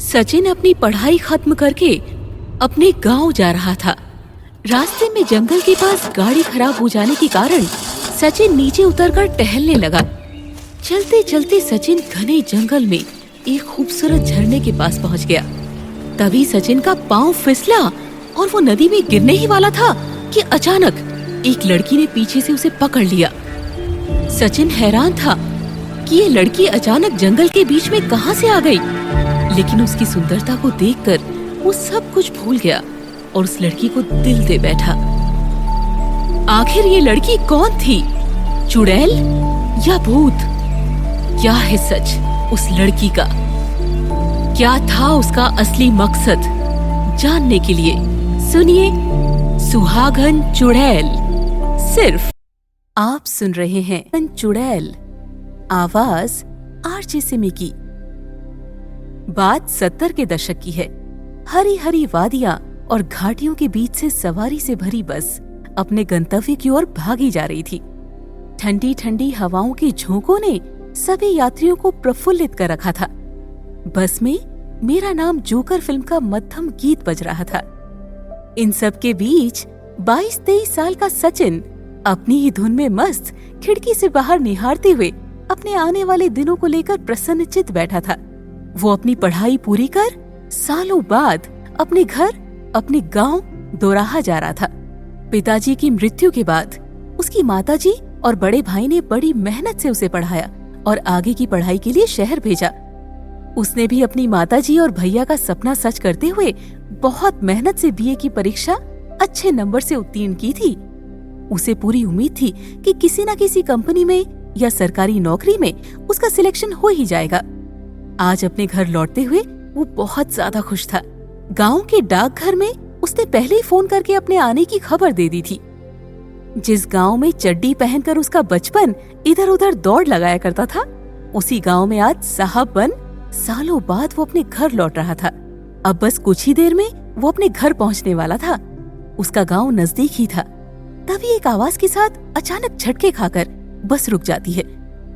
सचिन अपनी पढ़ाई खत्म करके अपने गांव जा रहा था। रास्ते में जंगल के पास गाड़ी खराब हो जाने के कारण सचिन नीचे उतरकर टहलने लगा। चलते चलते सचिन घने जंगल में एक खूबसूरत झरने के पास पहुंच गया। तभी सचिन का पांव फिसला और वो नदी में गिरने ही वाला था कि अचानक एक लड़की ने पीछे से उसे पकड़ लिया। सचिन हैरान था कि ये लड़की अचानक जंगल के बीच में कहां से आ गई, लेकिन उसकी सुंदरता को देखकर वो सब कुछ भूल गया और उस लड़की को दिल दे बैठा। आखिर ये लड़की कौन थी, चुड़ैल या भूत? क्या है सच उस लड़की का? क्या था उसका असली मकसद? जानने के लिए सुनिए सुहागन चुड़ैल। सिर्फ आप सुन रहे हैं चुड़ैल, आवाज आरजे सिमी की। बात 70 के दशक की है। हरी हरी वादियां और घाटियों के बीच से सवारी से भरी बस अपने गंतव्य की ओर भागी जा रही थी। ठंडी ठंडी हवाओं के झोंकों ने सभी यात्रियों को प्रफुल्लित कर रखा था। बस में मेरा नाम जोकर फिल्म का मध्यम गीत बज रहा था। इन सब के बीच 22-23 साल का सचिन अपनी ही धुन में मस्त खिड़की से बाहर निहारते हुए अपने आने वाले दिनों को लेकर प्रसन्नचित्त बैठा था। वो अपनी पढ़ाई पूरी कर सालों बाद अपने घर, अपने गांव दोराहा जा रहा था। पिताजी की मृत्यु के बाद उसकी माताजी और बड़े भाई ने बड़ी मेहनत से उसे पढ़ाया और आगे की पढ़ाई के लिए शहर भेजा। उसने भी अपनी माताजी और भैया का सपना सच करते हुए बहुत मेहनत से बीए की परीक्षा अच्छे नंबर से उत्तीर्ण की थी। उसे पूरी उम्मीद थी कि किसी न किसी कंपनी में या सरकारी नौकरी में उसका सिलेक्शन हो ही जाएगा। आज अपने घर लौटते हुए वो बहुत ज्यादा खुश था। गांव के डाकघर में उसने पहले ही फोन करके अपने आने की खबर दे दी थी। जिस गांव में चड्डी पहनकर उसका बचपन इधर उधर दौड़ लगाया करता था, उसी गांव में आज साहब बन सालों बाद वो अपने घर लौट रहा था। अब बस कुछ ही देर में वो अपने घर पहुंचने वाला था। उसका गांव नजदीक ही था। तभी एक आवाज के साथ अचानक झटके खाकर बस रुक जाती है।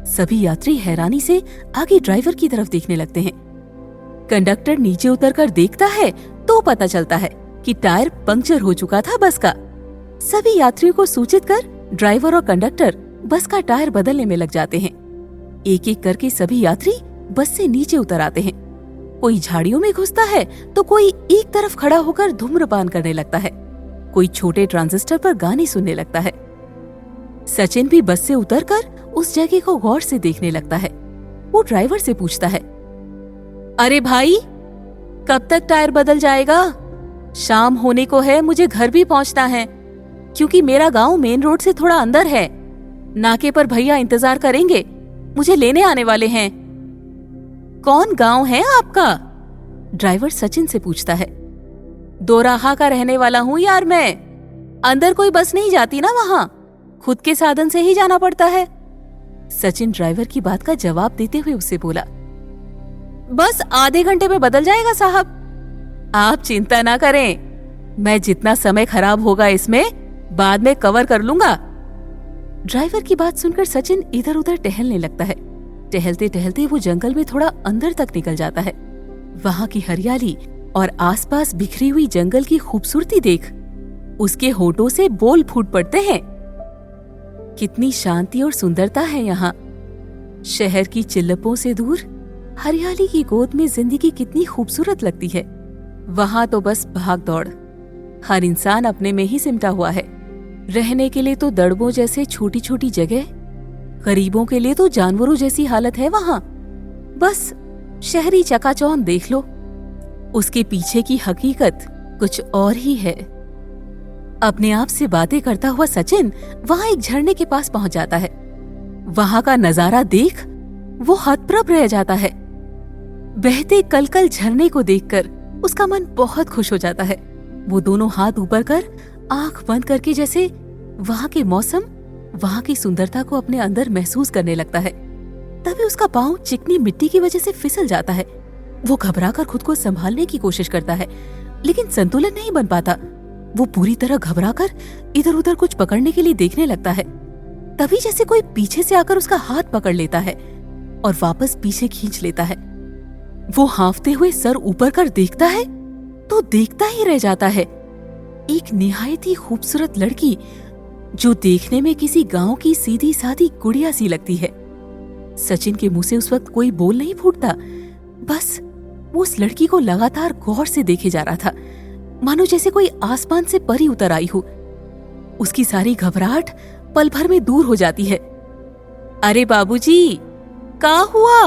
सभी यात्री हैरानी से आगे ड्राइवर की तरफ देखने लगते हैं। कंडक्टर नीचे उतरकर देखता है तो पता चलता है कि टायर पंक्चर हो चुका था बस का। सभी यात्रियों को सूचित कर ड्राइवर और कंडक्टर बस का टायर बदलने में लग जाते हैं। एक एक करके सभी यात्री बस से नीचे उतर आते हैं। कोई झाड़ियों में घुसता है तो कोई एक तरफ खड़ा होकर धूम्रपान करने लगता है। कोई छोटे ट्रांजिस्टर पर गाने सुनने लगता है। सचिन भी बस से उतरकर उस जगह को गौर से देखने लगता है। वो ड्राइवर से पूछता है, अरे भाई, कब तक टायर बदल जाएगा? शाम होने को है, मुझे घर भी पहुंचना है, क्योंकि मेरा गांव मेन रोड से थोड़ा अंदर है। नाके पर भैया इंतजार करेंगे, मुझे लेने आने वाले हैं। कौन गांव है आपका? ड्राइवर सचिन से पूछता है। दोराहा का रहने वाला हूं यार मैं। अंदर कोई बस नहीं जाती ना वहां, खुद के साधन से ही जाना पड़ता है। सचिन ड्राइवर की बात का जवाब देते हुए उससे बोला, बस आधे घंटे में बदल जाएगा साहब। आप चिंता ना करें, मैं जितना समय खराब होगा इसमें बाद में कवर कर लूंगा। ड्राइवर की बात सुनकर सचिन इधर उधर टहलने लगता है। टहलते टहलते वो जंगल में थोड़ा अंदर तक निकल जाता है। वहां की हरियाली और आसपास बिखरी हुई जंगल की खूबसूरती देख उसके होठों से बोल फूट पड़ते हैं। कितनी शांति और सुंदरता है यहाँ। शहर की चिल्लपों से दूर हरियाली की गोद में जिंदगी कितनी खूबसूरत लगती है। वहां तो बस भाग दौड़, हर इंसान अपने में ही सिमटा हुआ है। रहने के लिए तो दड़बों जैसे छोटी छोटी जगह, गरीबों के लिए तो जानवरों जैसी हालत है वहां। बस शहरी चकाचौंध देख लो, उसके पीछे की हकीकत कुछ और ही है। अपने आप से बातें करता हुआ सचिन वहां एक झरने के पास पहुंच जाता है। वहां का नजारा देख वो हतप्रभ रह जाता है। बहते कलकल झरने को देखकर उसका मन बहुत खुश हो जाता है। वो दोनों हाथ ऊपर कर आंख बंद करके जैसे वहां के मौसम, वहां की सुंदरता को अपने अंदर महसूस करने लगता है। तभी उसका पांव चिकनी मिट्टी की वजह से फिसल जाता है। वो घबराकर खुद को संभालने की कोशिश करता है, लेकिन संतुलन नहीं बन पाता। वो पूरी तरह घबराकर इधर उधर कुछ पकड़ने के लिए देखने लगता है। तभी जैसे कोई पीछे से आकर उसका हाथ पकड़ लेता है और वापस पीछे खींच लेता है। वो हांफते हुए सर ऊपर कर देखता है तो देखता ही रह जाता है। एक निहायत ही खूबसूरत लड़की जो देखने में किसी गांव की सीधी सादी गुड़िया सी लगती है। सचिन के मुंह से उस वक्त कोई बोल नहीं फूटता, बस वो उस लड़की को लगातार गौर से देखे जा रहा था, मानो जैसे कोई आसमान से परी उतर आई हो। उसकी सारी घबराहट पल भर में दूर हो जाती है। अरे बाबूजी, का हुआ?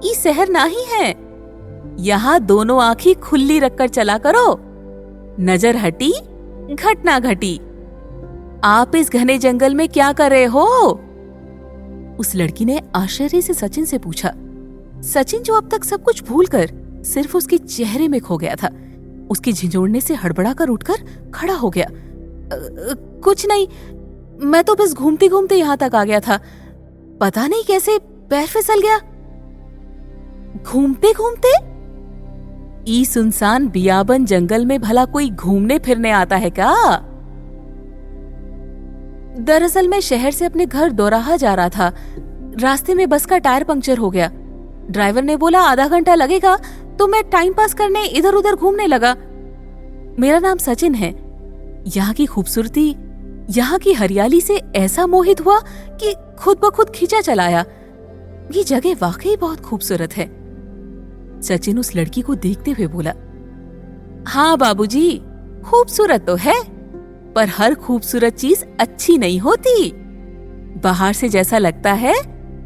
ये शहर नहीं है, यहाँ दोनों आंखें खुली रखकर चला करो। नजर हटी घटना घटी। आप इस घने जंगल में क्या कर रहे हो? उस लड़की ने आश्चर्य से सचिन से पूछा। सचिन, जो अब तक सब कुछ भूलकर सिर्फ उसके चेहरे में खो गया था, उसके झिंझोड़ने से हड़बड़ाकर उठकर खड़ा हो गया। कुछ नहीं, मैं तो बस घूमते घूमते यहाँ तक आ गया था, पता नहीं कैसे पैर फिसल गया। घूमते घूमते? ई सुनसान बियाबन जंगल में भला कोई घूमने फिरने आता है क्या? दरअसल मैं शहर से अपने घर दोराहा जा रहा था। रास्ते में बस का टायर पंक्चर हो गया। ड्राइवर ने बोला आधा घंटा लगेगा, तो मैं टाइम पास करने इधर उधर घूमने लगा। मेरा नाम सचिन है। यहाँ की खूबसूरती, यहाँ की हरियाली से ऐसा मोहित हुआ कि खुद ब खुद खींचा चलाया। ये जगह वाकई बहुत खूबसूरत है। सचिन उस लड़की को देखते हुए बोला। हाँ बाबूजी, खूबसूरत तो है, पर हर खूबसूरत चीज अच्छी नहीं होती। बाहर से जैसा लगता है,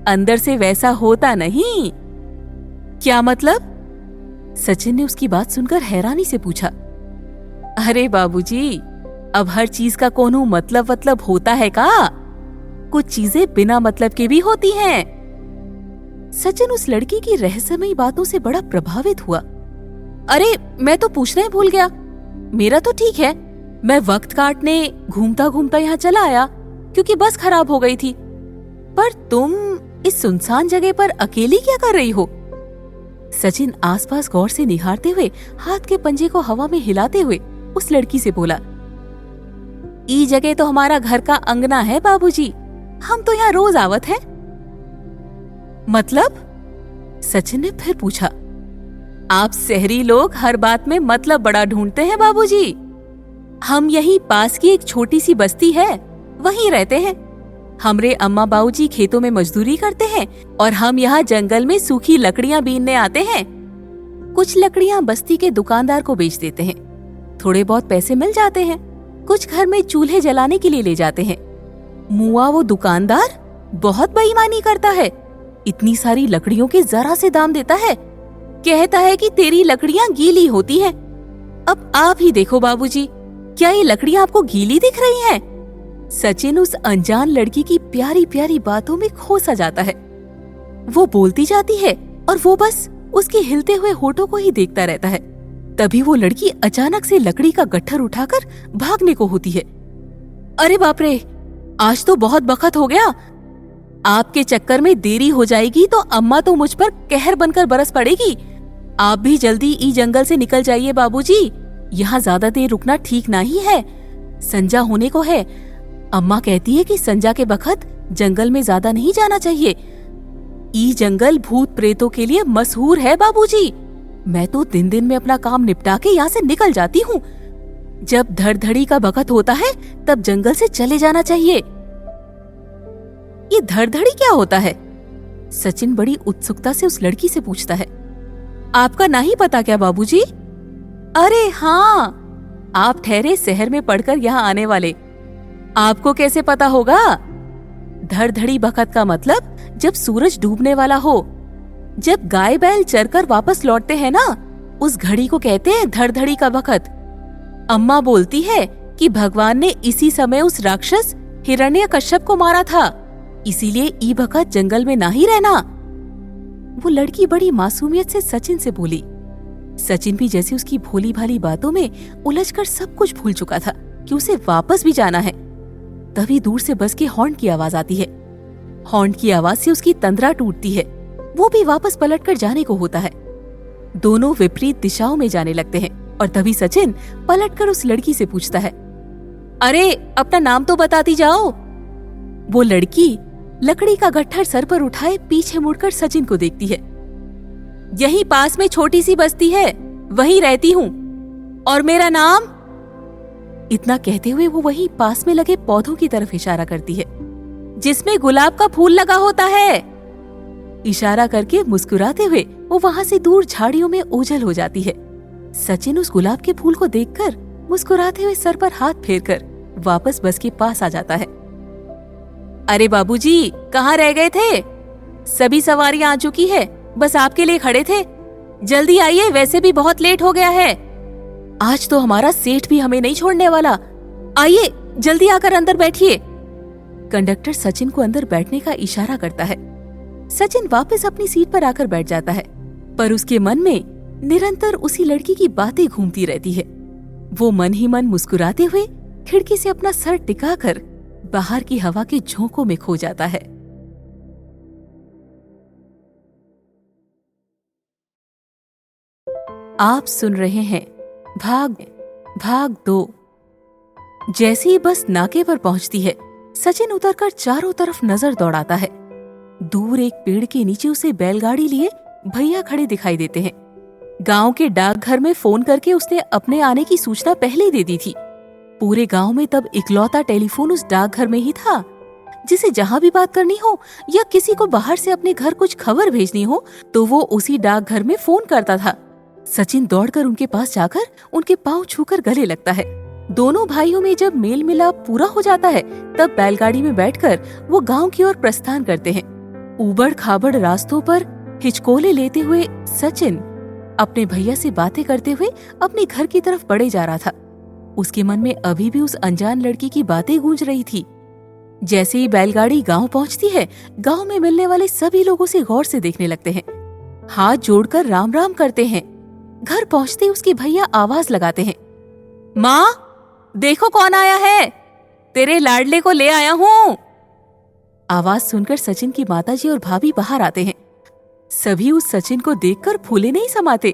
अंदर से वैसा होता नहीं। क्या मतलब? सचिन ने उसकी बात सुनकर हैरानी से पूछा। अरे बाबूजी, अब हर चीज का कोनो मतलब होता है का? कुछ चीजें बिना मतलब के भी होती हैं। सचिन उस लड़की की रहस्यमयी बातों से बड़ा प्रभावित हुआ। अरे मैं तो पूछना ही भूल गया। मेरा तो ठीक है, मैं वक्त काटने घूमता घूमता यहाँ चला आया क्योंकि बस खराब हो गई थी। पर तुम इस सुनसान जगह पर अकेली क्या कर रही हो? सचिन आसपास गौर से निहारते हुए हाथ के पंजे को हवा में हिलाते हुए उस लड़की से बोला। ई जगह तो हमारा घर का अंगना है बाबूजी, हम तो यहाँ रोज आवत हैं। मतलब? सचिन ने फिर पूछा। आप शहरी लोग हर बात में मतलब बड़ा ढूंढते हैं बाबूजी। हम यहीं पास की एक छोटी सी बस्ती है, वहीं रहते हैं। हमरे अम्मा बाबूजी खेतों में मजदूरी करते हैं और हम यहाँ जंगल में सूखी लकड़ियां बीनने आते हैं। कुछ लकड़ियां बस्ती के दुकानदार को बेच देते हैं, थोड़े बहुत पैसे मिल जाते हैं। कुछ घर में चूल्हे जलाने के लिए ले जाते हैं। मुआ वो दुकानदार बहुत बेईमानी करता है, इतनी सारी लकड़ियों के जरा से दाम देता है। कहता है कि तेरी लकड़ियां गीली होती हैं। अब आप ही देखो बाबूजी, क्या ये लकड़ियां आपको गीली दिख रही हैं? सचिन उस अनजान लड़की की प्यारी प्यारी बातों में खो सा जाता है। वो बोलती जाती है और वो बस उसके हिलते हुए होठों को ही देखता रहता है। तभी वो लड़की अचानक से लकड़ी का गट्ठर उठाकर भागने को होती है। अरे बाप रे, आज तो बहुत बखत हो गया। आपके चक्कर में देरी हो जाएगी तो अम्मा तो मुझ पर कहर बनकर बरस पड़ेगी। आप भी जल्दी ई जंगल से निकल जाइए बाबूजी, यहाँ ज्यादा देर रुकना ठीक नहीं है। संजा होने को है। अम्मा कहती है कि संजा के बखत जंगल में ज्यादा नहीं जाना चाहिए। ई जंगल भूत प्रेतों के लिए मशहूर है बाबूजी। मैं तो दिन दिन में अपना काम निपटा के यहाँ से निकल जाती हूँ। जब धड़धड़ी का बखत होता है तब जंगल से चले जाना चाहिए। ये धड़धड़ी क्या होता है? सचिन बड़ी उत्सुकता से उस लड़की से पूछता है। आपका नहीं पता क्या बाबूजी? अरे हाँ, आप ठहरे शहर में पढ़कर यहाँ आने वाले, आपको कैसे पता होगा? धड़धड़ी बखत का मतलब जब सूरज डूबने वाला हो, जब गाय बैल चरकर वापस लौटते हैं ना, उस घड़ी को कहते हैं धड़धड़ी का बखत। अम्मा बोलती है कि भगवान ने इसी समय उस राक्षस हिरण्यकश्यप को मारा था, इसीलिए ई बखत जंगल में ना ही रहना। वो लड़की बड़ी मासूमियत से सचिन से बोली। सचिन भी जैसे उसकी भोली भाली बातों में उलझकर सब कुछ भूल चुका था कि उसे वापस भी जाना है। तभी दूर से बस के हॉर्न की आवाज आती है। हॉर्न की आवाज से उसकी तंद्रा टूटती है। वो भी वापस पलटकर जाने को होता है। दोनों विपरीत दिशाओं में जाने लगते हैं और तभी सचिन पलटकर उस लड़की से पूछता है, अरे अपना नाम तो बताती जाओ। वो लड़की लकड़ी का गट्ठर सर पर उठाए पीछे मुड़कर सचिन को देखती है। यहीं पास में छोटी सी बस्ती है, वहीं रहती हूँ। और मेरा नाम। इतना कहते हुए वो वहीं पास में लगे पौधों की तरफ इशारा करती है, जिसमें गुलाब का फूल लगा होता है। इशारा करके मुस्कुराते हुए वो वहां से दूर झाड़ियों में ओझल हो जाती है। सचिन उस गुलाब के फूल को देखकर मुस्कुराते हुए सर पर हाथ फेरकर वापस बस के पास आ जाता है। अरे बाबूजी, कहाँ रह गए थे? सभी सवारियां आ चुकी है, बस आपके लिए खड़े थे। जल्दी आइए, वैसे भी बहुत लेट हो गया है। आज तो हमारा सेठ भी हमें नहीं छोड़ने वाला। आइए, जल्दी आकर अंदर बैठिए। कंडक्टर सचिन को अंदर बैठने का इशारा करता है। सचिन वापस अपनी सीट पर आकर बैठ जाता है, पर उसके मन में निरंतर उसी लड़की की बातें घूमती रहती है। वो मन ही मन मुस्कुराते हुए खिड़की से अपना सर टिकाकर बाहर की हवा के झोंकों में खो जाता है। आप सुन रहे हैं भाग 2। जैसे ही बस नाके पर पहुंचती है, सचिन उतरकर चारों तरफ नजर दौड़ाता है। दूर एक पेड़ के नीचे उसे बैलगाड़ी लिए भैया खड़े दिखाई देते हैं। गांव के डाकघर में फोन करके उसने अपने आने की सूचना पहले ही दे दी थी। पूरे गांव में तब इकलौता टेलीफोन उस डाकघर में ही था, जिसे जहां भी बात करनी हो या किसी को बाहर से अपने घर कुछ खबर भेजनी हो तो वो उसी डाकघर में फोन करता था। सचिन दौड़कर उनके पास जाकर उनके पांव छूकर गले लगता है। दोनों भाइयों में जब मेल मिलाप पूरा हो जाता है, तब बैलगाड़ी में बैठकर वो गांव की ओर प्रस्थान करते हैं। ऊबड़ खाबड़ रास्तों पर हिचकोले लेते हुए सचिन अपने भैया से बातें करते हुए अपने घर की तरफ बढ़े जा रहा था। उसके मन में अभी भी उस अनजान लड़की की बातें गूंज रही थी। जैसे ही बैलगाड़ी गांव पहुंचती है, गांव में मिलने वाले सभी लोग उसे गौर से देखने लगते हैं, हाथ जोड़कर राम राम करते हैं। घर पहुंचते उसके भैया आवाज लगाते हैं, माँ, देखो कौन आया है, तेरे लाडले को ले आया हूँ। आवाज सुनकर सचिन की माताजी और भाभी बाहर आते हैं। सभी उस सचिन को देखकर फूले नहीं समाते।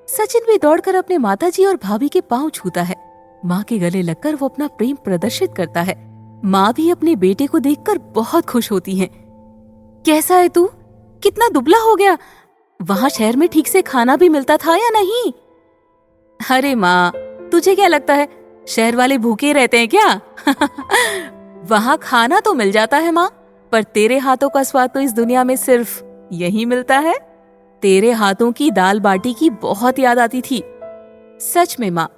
सचिन भी दौड़कर अपने माताजी और भाभी के पांव छूता है। माँ के गले लगकर वो अपना प्रेम प्रदर्शित करता है। माँ भी अपने बेटे को देखकर बहुत खुश होती हैं। कैसा है तू? कितना दुबला हो गया। वहां शहर में ठीक से खाना भी मिलता था या नहीं? अरे माँ, तुझे क्या लगता है शहर वाले भूखे रहते हैं क्या? वहां खाना तो मिल जाता है माँ, पर तेरे हाथों का स्वाद तो इस दुनिया में सिर्फ यही मिलता है। तेरे हाथों की दाल बाटी की बहुत याद आती थी। सच में माँ,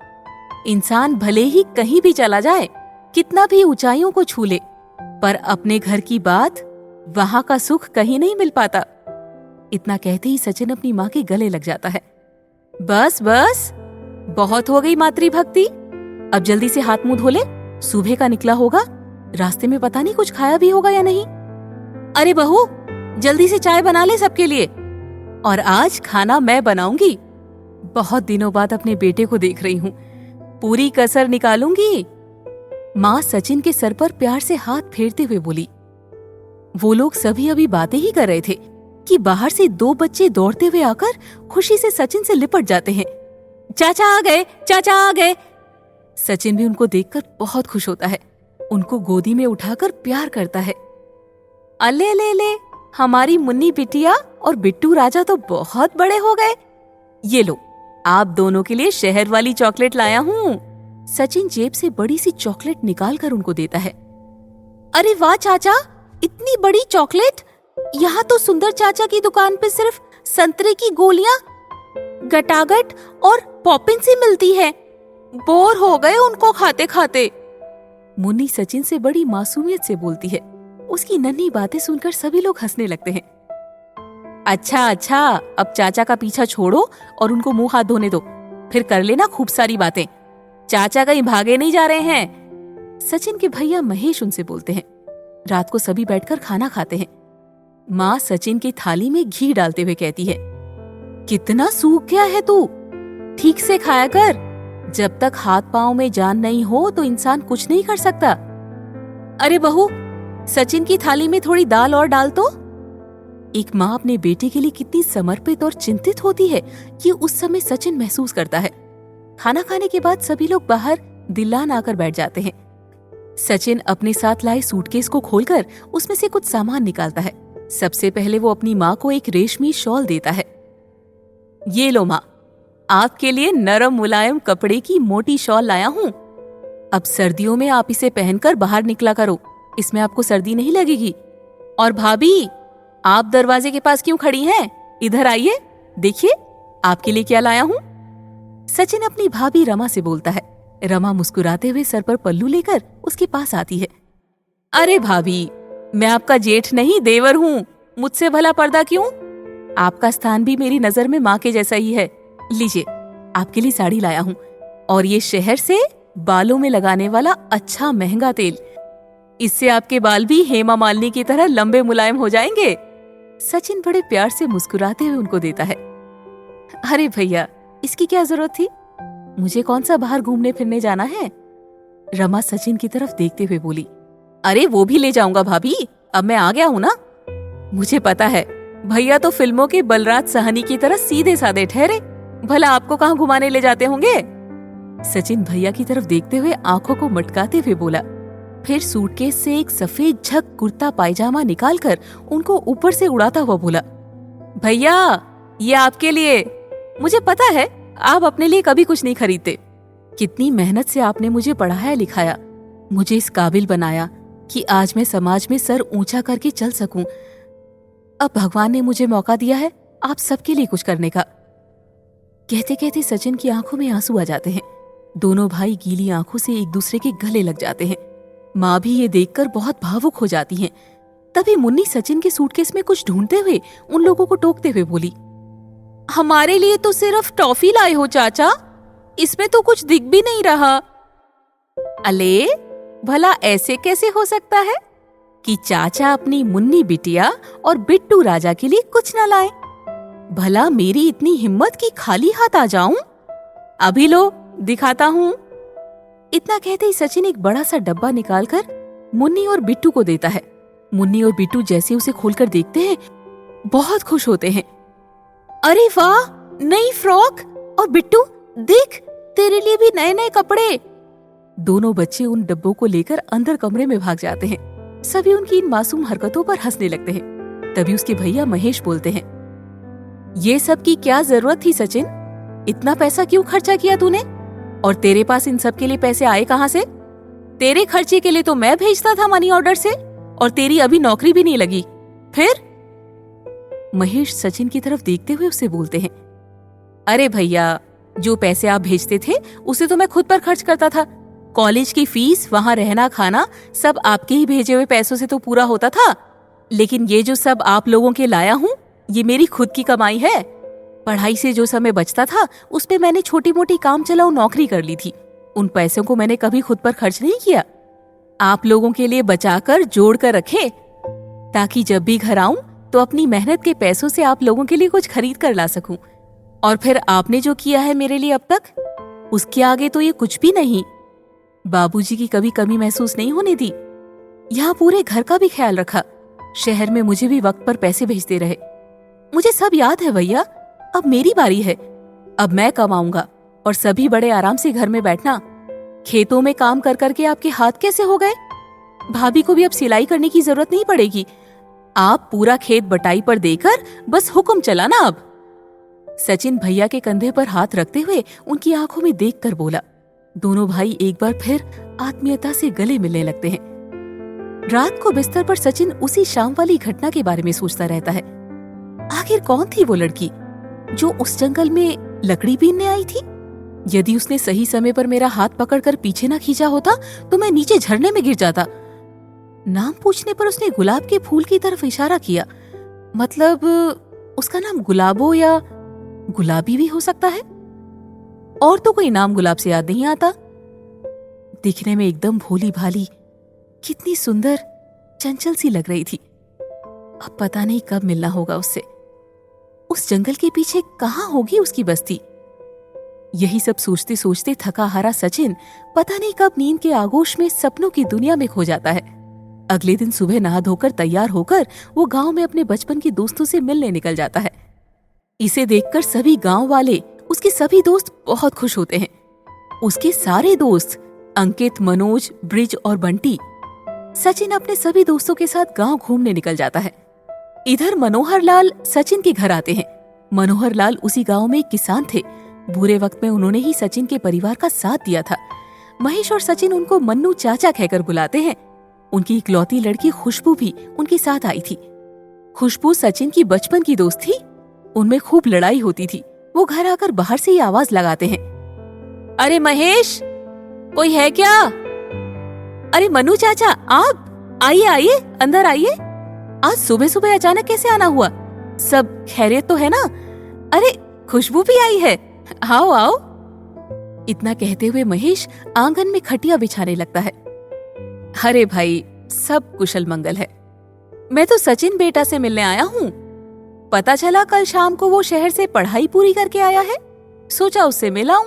इंसान भले ही कहीं भी चला जाए, कितना भी ऊंचाइयों को छू ले, पर अपने घर की बात, वहां का सुख कहीं नहीं मिल पाता। इतना कहते ही सचिन अपनी माँ के गले लग जाता है। बस बस, बहुत हो गई मातृभक्ति। अब जल्दी से हाथ मुंह धो ले, सुबह का निकला होगा, रास्ते में पता नहीं कुछ खाया भी होगा या नहीं। अरे बहू, जल्दी से चाय बना ले सबके लिए, और आज खाना मैं बनाऊंगी। बहुत दिनों बाद अपने बेटे को देख रही हूँ, पूरी कसर निकालूंगी। माँ सचिन के सर पर प्यार से हाथ फेरते हुए बोली। वो लोग सभी अभी बातें ही कर रहे थे कि बाहर से 2 बच्चे दौड़ते हुए आकर खुशी से सचिन से लिपट जाते हैं। चाचा आ गए, चाचा आ गए। सचिन भी उनको देखकर बहुत खुश होता है, उनको गोदी में उठाकर प्यार करता है। अले ले ले, हमारी मुन्नी बिटिया और बिट्टू राजा तो बहुत बड़े हो गए। ये लो, आप दोनों के लिए शहर वाली चॉकलेट लाया हूँ। सचिन जेब से बड़ी सी चॉकलेट निकालकर उनको देता है। अरे वाह चाचा, इतनी बड़ी चॉकलेट! यहाँ तो सुंदर चाचा की दुकान पे सिर्फ संतरे की गोलियां, गटागट और पॉपिन सी मिलती है। बोर हो गए उनको खाते खाते। मुन्नी सचिन से बड़ी मासूमियत से बोलती है। उसकी नन्ही बातें सुनकर सभी लोग हंसने लगते हैं। अच्छा अच्छा, अब चाचा का पीछा छोड़ो और उनको मुंह हाथ धोने दो, फिर कर लेना खूब सारी बातें। चाचा कहीं भागे नहीं जा रहे हैं। सचिन के भैया महेश उनसे बोलते हैं। रात को सभी बैठकर खाना खाते हैं। माँ सचिन की थाली में घी डालते हुए कहती है, कितना सूख गया है तू, ठीक से खाया कर। जब तक हाथ पांव में जान नहीं हो तो इंसान कुछ नहीं कर सकता। अरे बहू, सचिन की थाली में थोड़ी दाल और डाल तो। एक माँ अपने बेटे के लिए कितनी समर्पित और चिंतित होती है, ये उस समय सचिन महसूस करता है। खाना खाने के बाद सभी लोग बाहर दिल्लान आकर बैठ जाते हैं। सचिन अपने साथ लाए सूटकेस को खोलकर उसमें से कुछ सामान निकालता है। सबसे पहले वो अपनी माँ को एक रेशमी शॉल देता है। ये लो माँ, आपके लिए नरम मुलायम कपड़े की मोटी शॉल लाया हूँ। अब सर्दियों में आप इसे पहनकर बाहर निकला करो, इसमें आपको सर्दी नहीं लगेगी। और भाभी, आप दरवाजे के पास क्यों खड़ी हैं? इधर आइए, देखिए आपके लिए क्या लाया हूँ। सचिन अपनी भाभी रमा से बोलता है। रमा मुस्कुराते हुए सर पर पल्लू लेकर उसके पास आती है। अरे भाभी, मैं आपका जेठ नहीं देवर हूँ, मुझसे भला पर्दा क्यों? आपका स्थान भी मेरी नजर में माँ के जैसा ही है। लीजिए, आपके लिए साड़ी लाया हूँ, और ये शहर से बालों में लगाने वाला अच्छा महंगा तेल। इससे आपके बाल भी हेमा मालिनी की तरह लंबे मुलायम हो जाएंगे। सचिन बड़े प्यार से मुस्कुराते हुए उनको देता है। अरे भैया, इसकी क्या जरूरत थी? मुझे कौन सा बाहर घूमने फिरने जाना है? रमा सचिन की तरफ देखते हुए बोली। अरे वो भी ले जाऊंगा भाभी, अब मैं आ गया हूं ना। मुझे पता है, भैया तो फिल्मों के बलराज साहनी की तरह सीधे साधे ठहरे, भला आपको कहाँ घुमाने ले जाते होंगे? सचिन भैया की तरफ देखते हुए आंखों को मटकाते हुए बोला। फिर सूटकेस से एक सफेद झक कुर्ता पायजामा निकालकर उनको ऊपर से उड़ाता हुआ बोला। भैया, ये आपके लिए। मुझे पता है आप अपने लिए कभी कुछ नहीं खरीदते। कितनी मेहनत से आपने मुझे पढ़ाया लिखाया, मुझे इस काबिल बनाया कि आज मैं समाज में सर ऊंचा करके चल सकूं। अब भगवान ने मुझे मौका दिया है आप सबके लिए कुछ करने का। कहते कहते सचिन की आंखों में आंसू आ जाते हैं। दोनों भाई गीली आंखों से एक दूसरे के गले लग जाते हैं। माँ भी ये देखकर बहुत भावुक हो जाती हैं। तभी मुन्नी सचिन के सूटकेस में कुछ ढूंढते हुए उन लोगों को टोकते हुए बोली। हमारे लिए तो सिर्फ टॉफी लाए हो चाचा, इसमें तो कुछ दिख भी नहीं रहा। अले, भला ऐसे कैसे हो सकता है कि चाचा अपनी मुन्नी बिटिया और बिट्टू राजा के लिए कुछ न लाए? भला मेरी इतनी हिम्मत कि खाली हाथ आ जाऊं? अभी लो, दिखाता हूं। इतना कहते ही सचिन एक बड़ा सा डब्बा निकालकर मुन्नी और बिट्टू को देता है। मुन्नी और बिट्टू जैसे उसे खोलकर देखते हैं, बहुत खुश होते हैं। अरे वाह, नई फ्रॉक! और बिट्टू देख, तेरे लिए भी नए नए कपड़े। दोनों बच्चे उन डब्बों को लेकर अंदर कमरे में भाग जाते हैं। सभी उनकी इन मासूम हरकतों पर हंसने लगते हैं। तभी उसके भैया महेश बोलते हैं। ये सब की क्या जरूरत थी सचिन? इतना पैसा क्यों खर्चा किया तूने? और तेरे पास इन सब के लिए पैसे आए कहाँ से? तेरे खर्चे के लिए तो मैं भेजता था मनी ऑर्डर से, और तेरी अभी नौकरी भी नहीं लगी। फिर महेश सचिन की तरफ देखते हुए उससे बोलते हैं। अरे भैया, जो पैसे आप भेजते थे उसे तो मैं खुद पर खर्च करता था। कॉलेज की फीस, वहां रहना खाना सब आपके ही भेजे हुए पैसों से तो पूरा होता था। लेकिन ये जो सब आप लोगों के लाया हूँ, ये मेरी खुद की कमाई है। पढ़ाई से जो समय बचता था उसपे मैंने छोटी मोटी काम चलाऊ नौकरी कर ली थी। उन पैसों को मैंने कभी खुद पर खर्च नहीं किया। आप लोगों के लिए बचाकर जोड़ कर रखे, ताकि जब भी घर आऊं तो अपनी मेहनत के पैसों से आप लोगों के लिए कुछ खरीद कर ला सकूं। और फिर आपने जो किया है मेरे लिए अब तक, उसके आगे तो ये कुछ भी नहीं। बाबूजी की कभी कमी महसूस नहीं होने दी। यहाँ पूरे घर का भी ख्याल रखा। शहर में मुझे भी वक्त पर पैसे भेजते रहे। मुझे सब याद है भैया। अब मेरी बारी है। अब मैं कमाऊंगा और सभी बड़े आराम से घर में बैठना। खेतों में काम कर करके आपके हाथ कैसे हो गए? भाभी को भी अब सिलाई करने की जरूरत नहीं पड़ेगी। आप पूरा खेत बटाई पर देकर बस हुक्म चलाना अब। सचिन भैया के कंधे पर हाथ रखते हुए उनकी आंखों में देखकर बोला। दोनों भाई एक बार फिर आत्मीयता से गले मिलने लगते हैं। रात को बिस्तर पर सचिन उसी शाम वाली घटना के बारे में सोचता रहता है। आखिर कौन थी वो लड़की जो उस जंगल में लकड़ी बीनने आई थी? यदि उसने सही समय पर मेरा हाथ पकड़कर पीछे न खींचा होता तो मैं नीचे झरने में गिर जाता। नाम पूछने पर उसने गुलाब के फूल की तरफ इशारा किया। मतलब उसका नाम गुलाबो या गुलाबी भी हो सकता है। और तो कोई नाम गुलाब से याद नहीं आता। दिखने में एकदम भोली भाली, कितनी सुंदर, चंचल सी लग रही थी। अब पता नहीं कब मिलना होगा उससे। उस जंगल के पीछे कहाँ होगी उसकी बस्ती? यही सब सोचते सोचते थका हारा सचिन पता नहीं कब नींद के आगोश में सपनों की दुनिया में खो जाता है। अगले दिन सुबह नहा धोकर तैयार होकर वो गांव में अपने बचपन के दोस्तों से मिलने निकल जाता है। इसे देखकर सभी गांव वाले, उसके सभी दोस्त बहुत खुश होते हैं। उसके सारे दोस्त अंकित, मनोज, ब्रिज और बंटी। सचिन अपने सभी दोस्तों के साथ गांव घूमने निकल जाता है। इधर मनोहर लाल सचिन के घर आते हैं। मनोहर लाल उसी गांव में एक किसान थे। बुरे वक्त में उन्होंने ही सचिन के परिवार का साथ दिया था। महेश और सचिन उनको मन्नू चाचा कहकर बुलाते हैं। उनकी इकलौती लड़की खुशबू भी उनके साथ आई थी। खुशबू सचिन की बचपन की दोस्त थी। उनमें खूब लड़ाई होती थी। वो घर आकर बाहर से ही आवाज लगाते हैं, अरे महेश, कोई है क्या? अरे मन्नू चाचा, आप आइए आइए, अंदर आइए। आज सुबह सुबह अचानक कैसे आना हुआ? सब खैरियत तो है ना? अरे खुशबू भी आई है, आओ आओ। इतना कहते हुए महेश आंगन में खटिया बिछाने लगता है। अरे भाई, सब कुशल मंगल है। मैं तो सचिन बेटा से मिलने आया हूँ। पता चला कल शाम को वो शहर से पढ़ाई पूरी करके आया है। सोचा उससे मिल आऊं,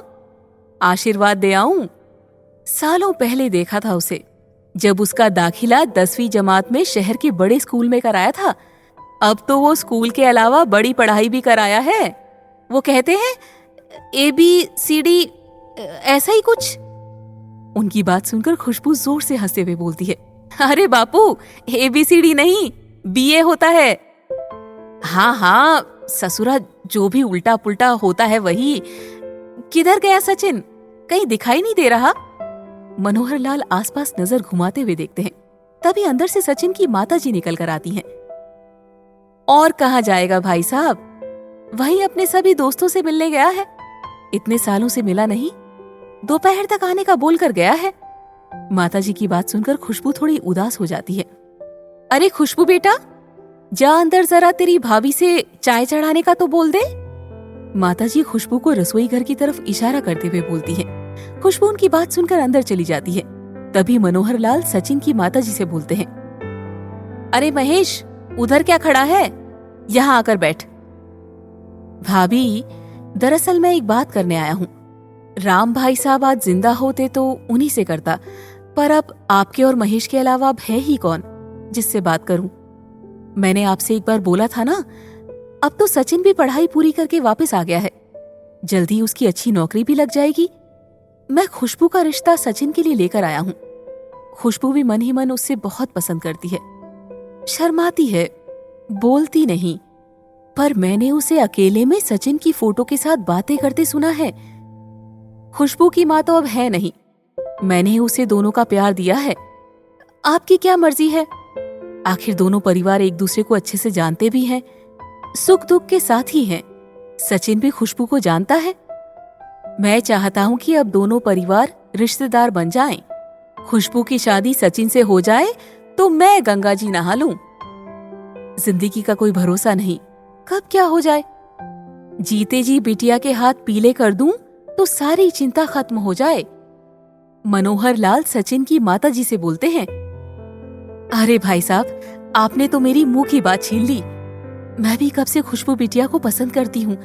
आशीर्वाद दे आऊं। सालों पहले देखा था उसे, जब उसका दाखिला 10वीं जमात में शहर के बड़े स्कूल में कराया था। अब तो वो स्कूल के अलावा बड़ी पढ़ाई भी कराया है। वो कहते हैं ABCD, ऐसा ही कुछ। उनकी बात सुनकर खुशबू जोर से हंसते हुए बोलती है, अरे बापू, ABCD नहीं, BA होता है। हाँ हाँ ससुरा, जो भी उल्टा पुल्टा होता है वही। किधर गया सचिन? कहीं दिखाई नहीं दे रहा। मनोहर लाल आसपास नजर घुमाते हुए देखते हैं। तभी अंदर से सचिन की माताजी निकल कर आती हैं। और कहाँ जाएगा भाई साहब, वही अपने सभी दोस्तों से मिलने गया है। इतने सालों से मिला नहीं, दोपहर तक आने का बोल कर गया है। माताजी की बात सुनकर खुशबू थोड़ी उदास हो जाती है। अरे खुशबू बेटा, जा अंदर जरा तेरी भाभी से चाय चढ़ाने का तो बोल दे। माताजी खुशबू को रसोई घर की तरफ इशारा करते हुए बोलती है। खुशबू उनकी बात सुनकर अंदर चली जाती है। तभी मनोहर लाल सचिन की माताजी से बोलते हैं, अरे महेश, उधर क्या खड़ा है, यहाँ आकर बैठ। भाभी, दरअसल मैं एक बात करने आया हूँ। राम भाई साहब आज जिंदा होते तो उन्हीं से करता, पर अब आपके और महेश के अलावा अब है ही कौन जिससे बात करूं। मैंने आपसे एक बार बोला था ना, अब तो सचिन भी पढ़ाई पूरी करके वापस आ गया है। जल्दी उसकी अच्छी नौकरी भी लग जाएगी। मैं खुशबू का रिश्ता सचिन के लिए लेकर आया हूं। खुशबू भी मन ही मन उससे बहुत पसंद करती है। शर्माती है, बोलती नहीं, पर मैंने उसे अकेले में सचिन की फोटो के साथ बातें करते सुना है। खुशबू की माँ तो अब है नहीं, मैंने उसे दोनों का प्यार दिया है। आपकी क्या मर्जी है? आखिर दोनों परिवार एक दूसरे को अच्छे से जानते भी हैं, सुख दुख के साथ ही हैं। सचिन भी खुशबू को जानता है। मैं चाहता हूं कि अब दोनों परिवार रिश्तेदार बन जाएं। खुशबू की शादी सचिन से हो जाए तो मैं गंगा जी नहा लूं। जिंदगी का कोई भरोसा नहीं, कब क्या हो जाए। जीते जी बिटिया के हाथ पीले कर दूं तो सारी चिंता खत्म हो जाए। मनोहर लाल सचिन की माताजी से बोलते हैं, अरे भाई साहब, आपने तो मेरी मुंह की बात छीन ली। मैं भी कब से खुशबू बिटिया को पसंद करती हूँ।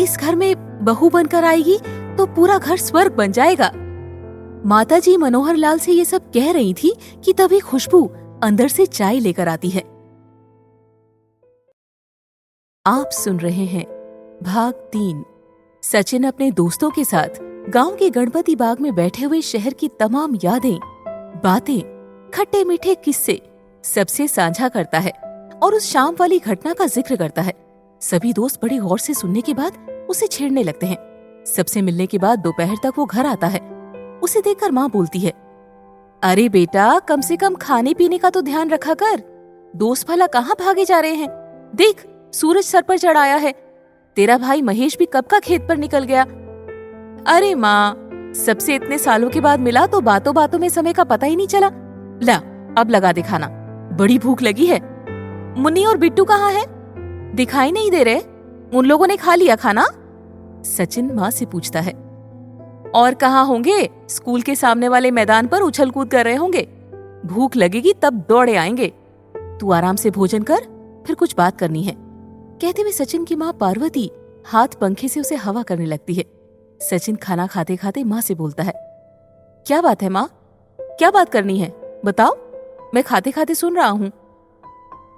इस घर में बहू बनकर आएगी तो पूरा घर स्वर्ग बन जाएगा। माताजी मनोहर लाल से ये सब कह रही थी कि तभी खुशबू अंदर से चाय लेकर आती है। आप सुन रहे हैं भाग 3। सचिन अपने दोस्तों के साथ गांव के गणपति बाग में बैठे हुए शहर की तमाम यादें, बातें, खट्टे मीठे किस्से सबसे साझा करता है और उस शाम वाली घटना का जिक्र करता है। सभी दोस्त बड़ी गौर से सुनने के बाद उसे छेड़ने लगते हैं। सबसे मिलने के बाद दोपहर तक वो घर आता है। उसे देखकर माँ बोलती है, अरे बेटा, कम से कम खाने पीने का तो ध्यान रखा कर। दोस्त भला कहाँ भागे जा रहे हैं? देख, सूरज सर पर चढ़ाया है। तेरा भाई महेश भी कब का खेत पर निकल गया। अरे माँ, सबसे इतने सालों के बाद मिला तो बातों बातों में समय का पता ही नहीं चला। ला, अब लगा दे खाना, बड़ी भूख लगी है। मुन्नी और बिट्टू कहाँ है? दिखाई नहीं दे रहे। उन लोगों ने खा लिया खाना? सचिन माँ से पूछता है। और कहाँ होंगे? स्कूल के सामने वाले मैदान पर उछल कूद कर रहे होंगे। भूख लगेगी तब दौड़े आएंगे। तू आराम से भोजन कर, फिर कुछ बात करनी है। कहते हुए सचिन की माँ पार्वती हाथ पंखे से उसे हवा करने लगती है। सचिन खाना खाते खाते माँ से बोलता है, क्या बात है माँ? क्या बात करनी है बताओ, मैं खाते खाते सुन रहा हूँ।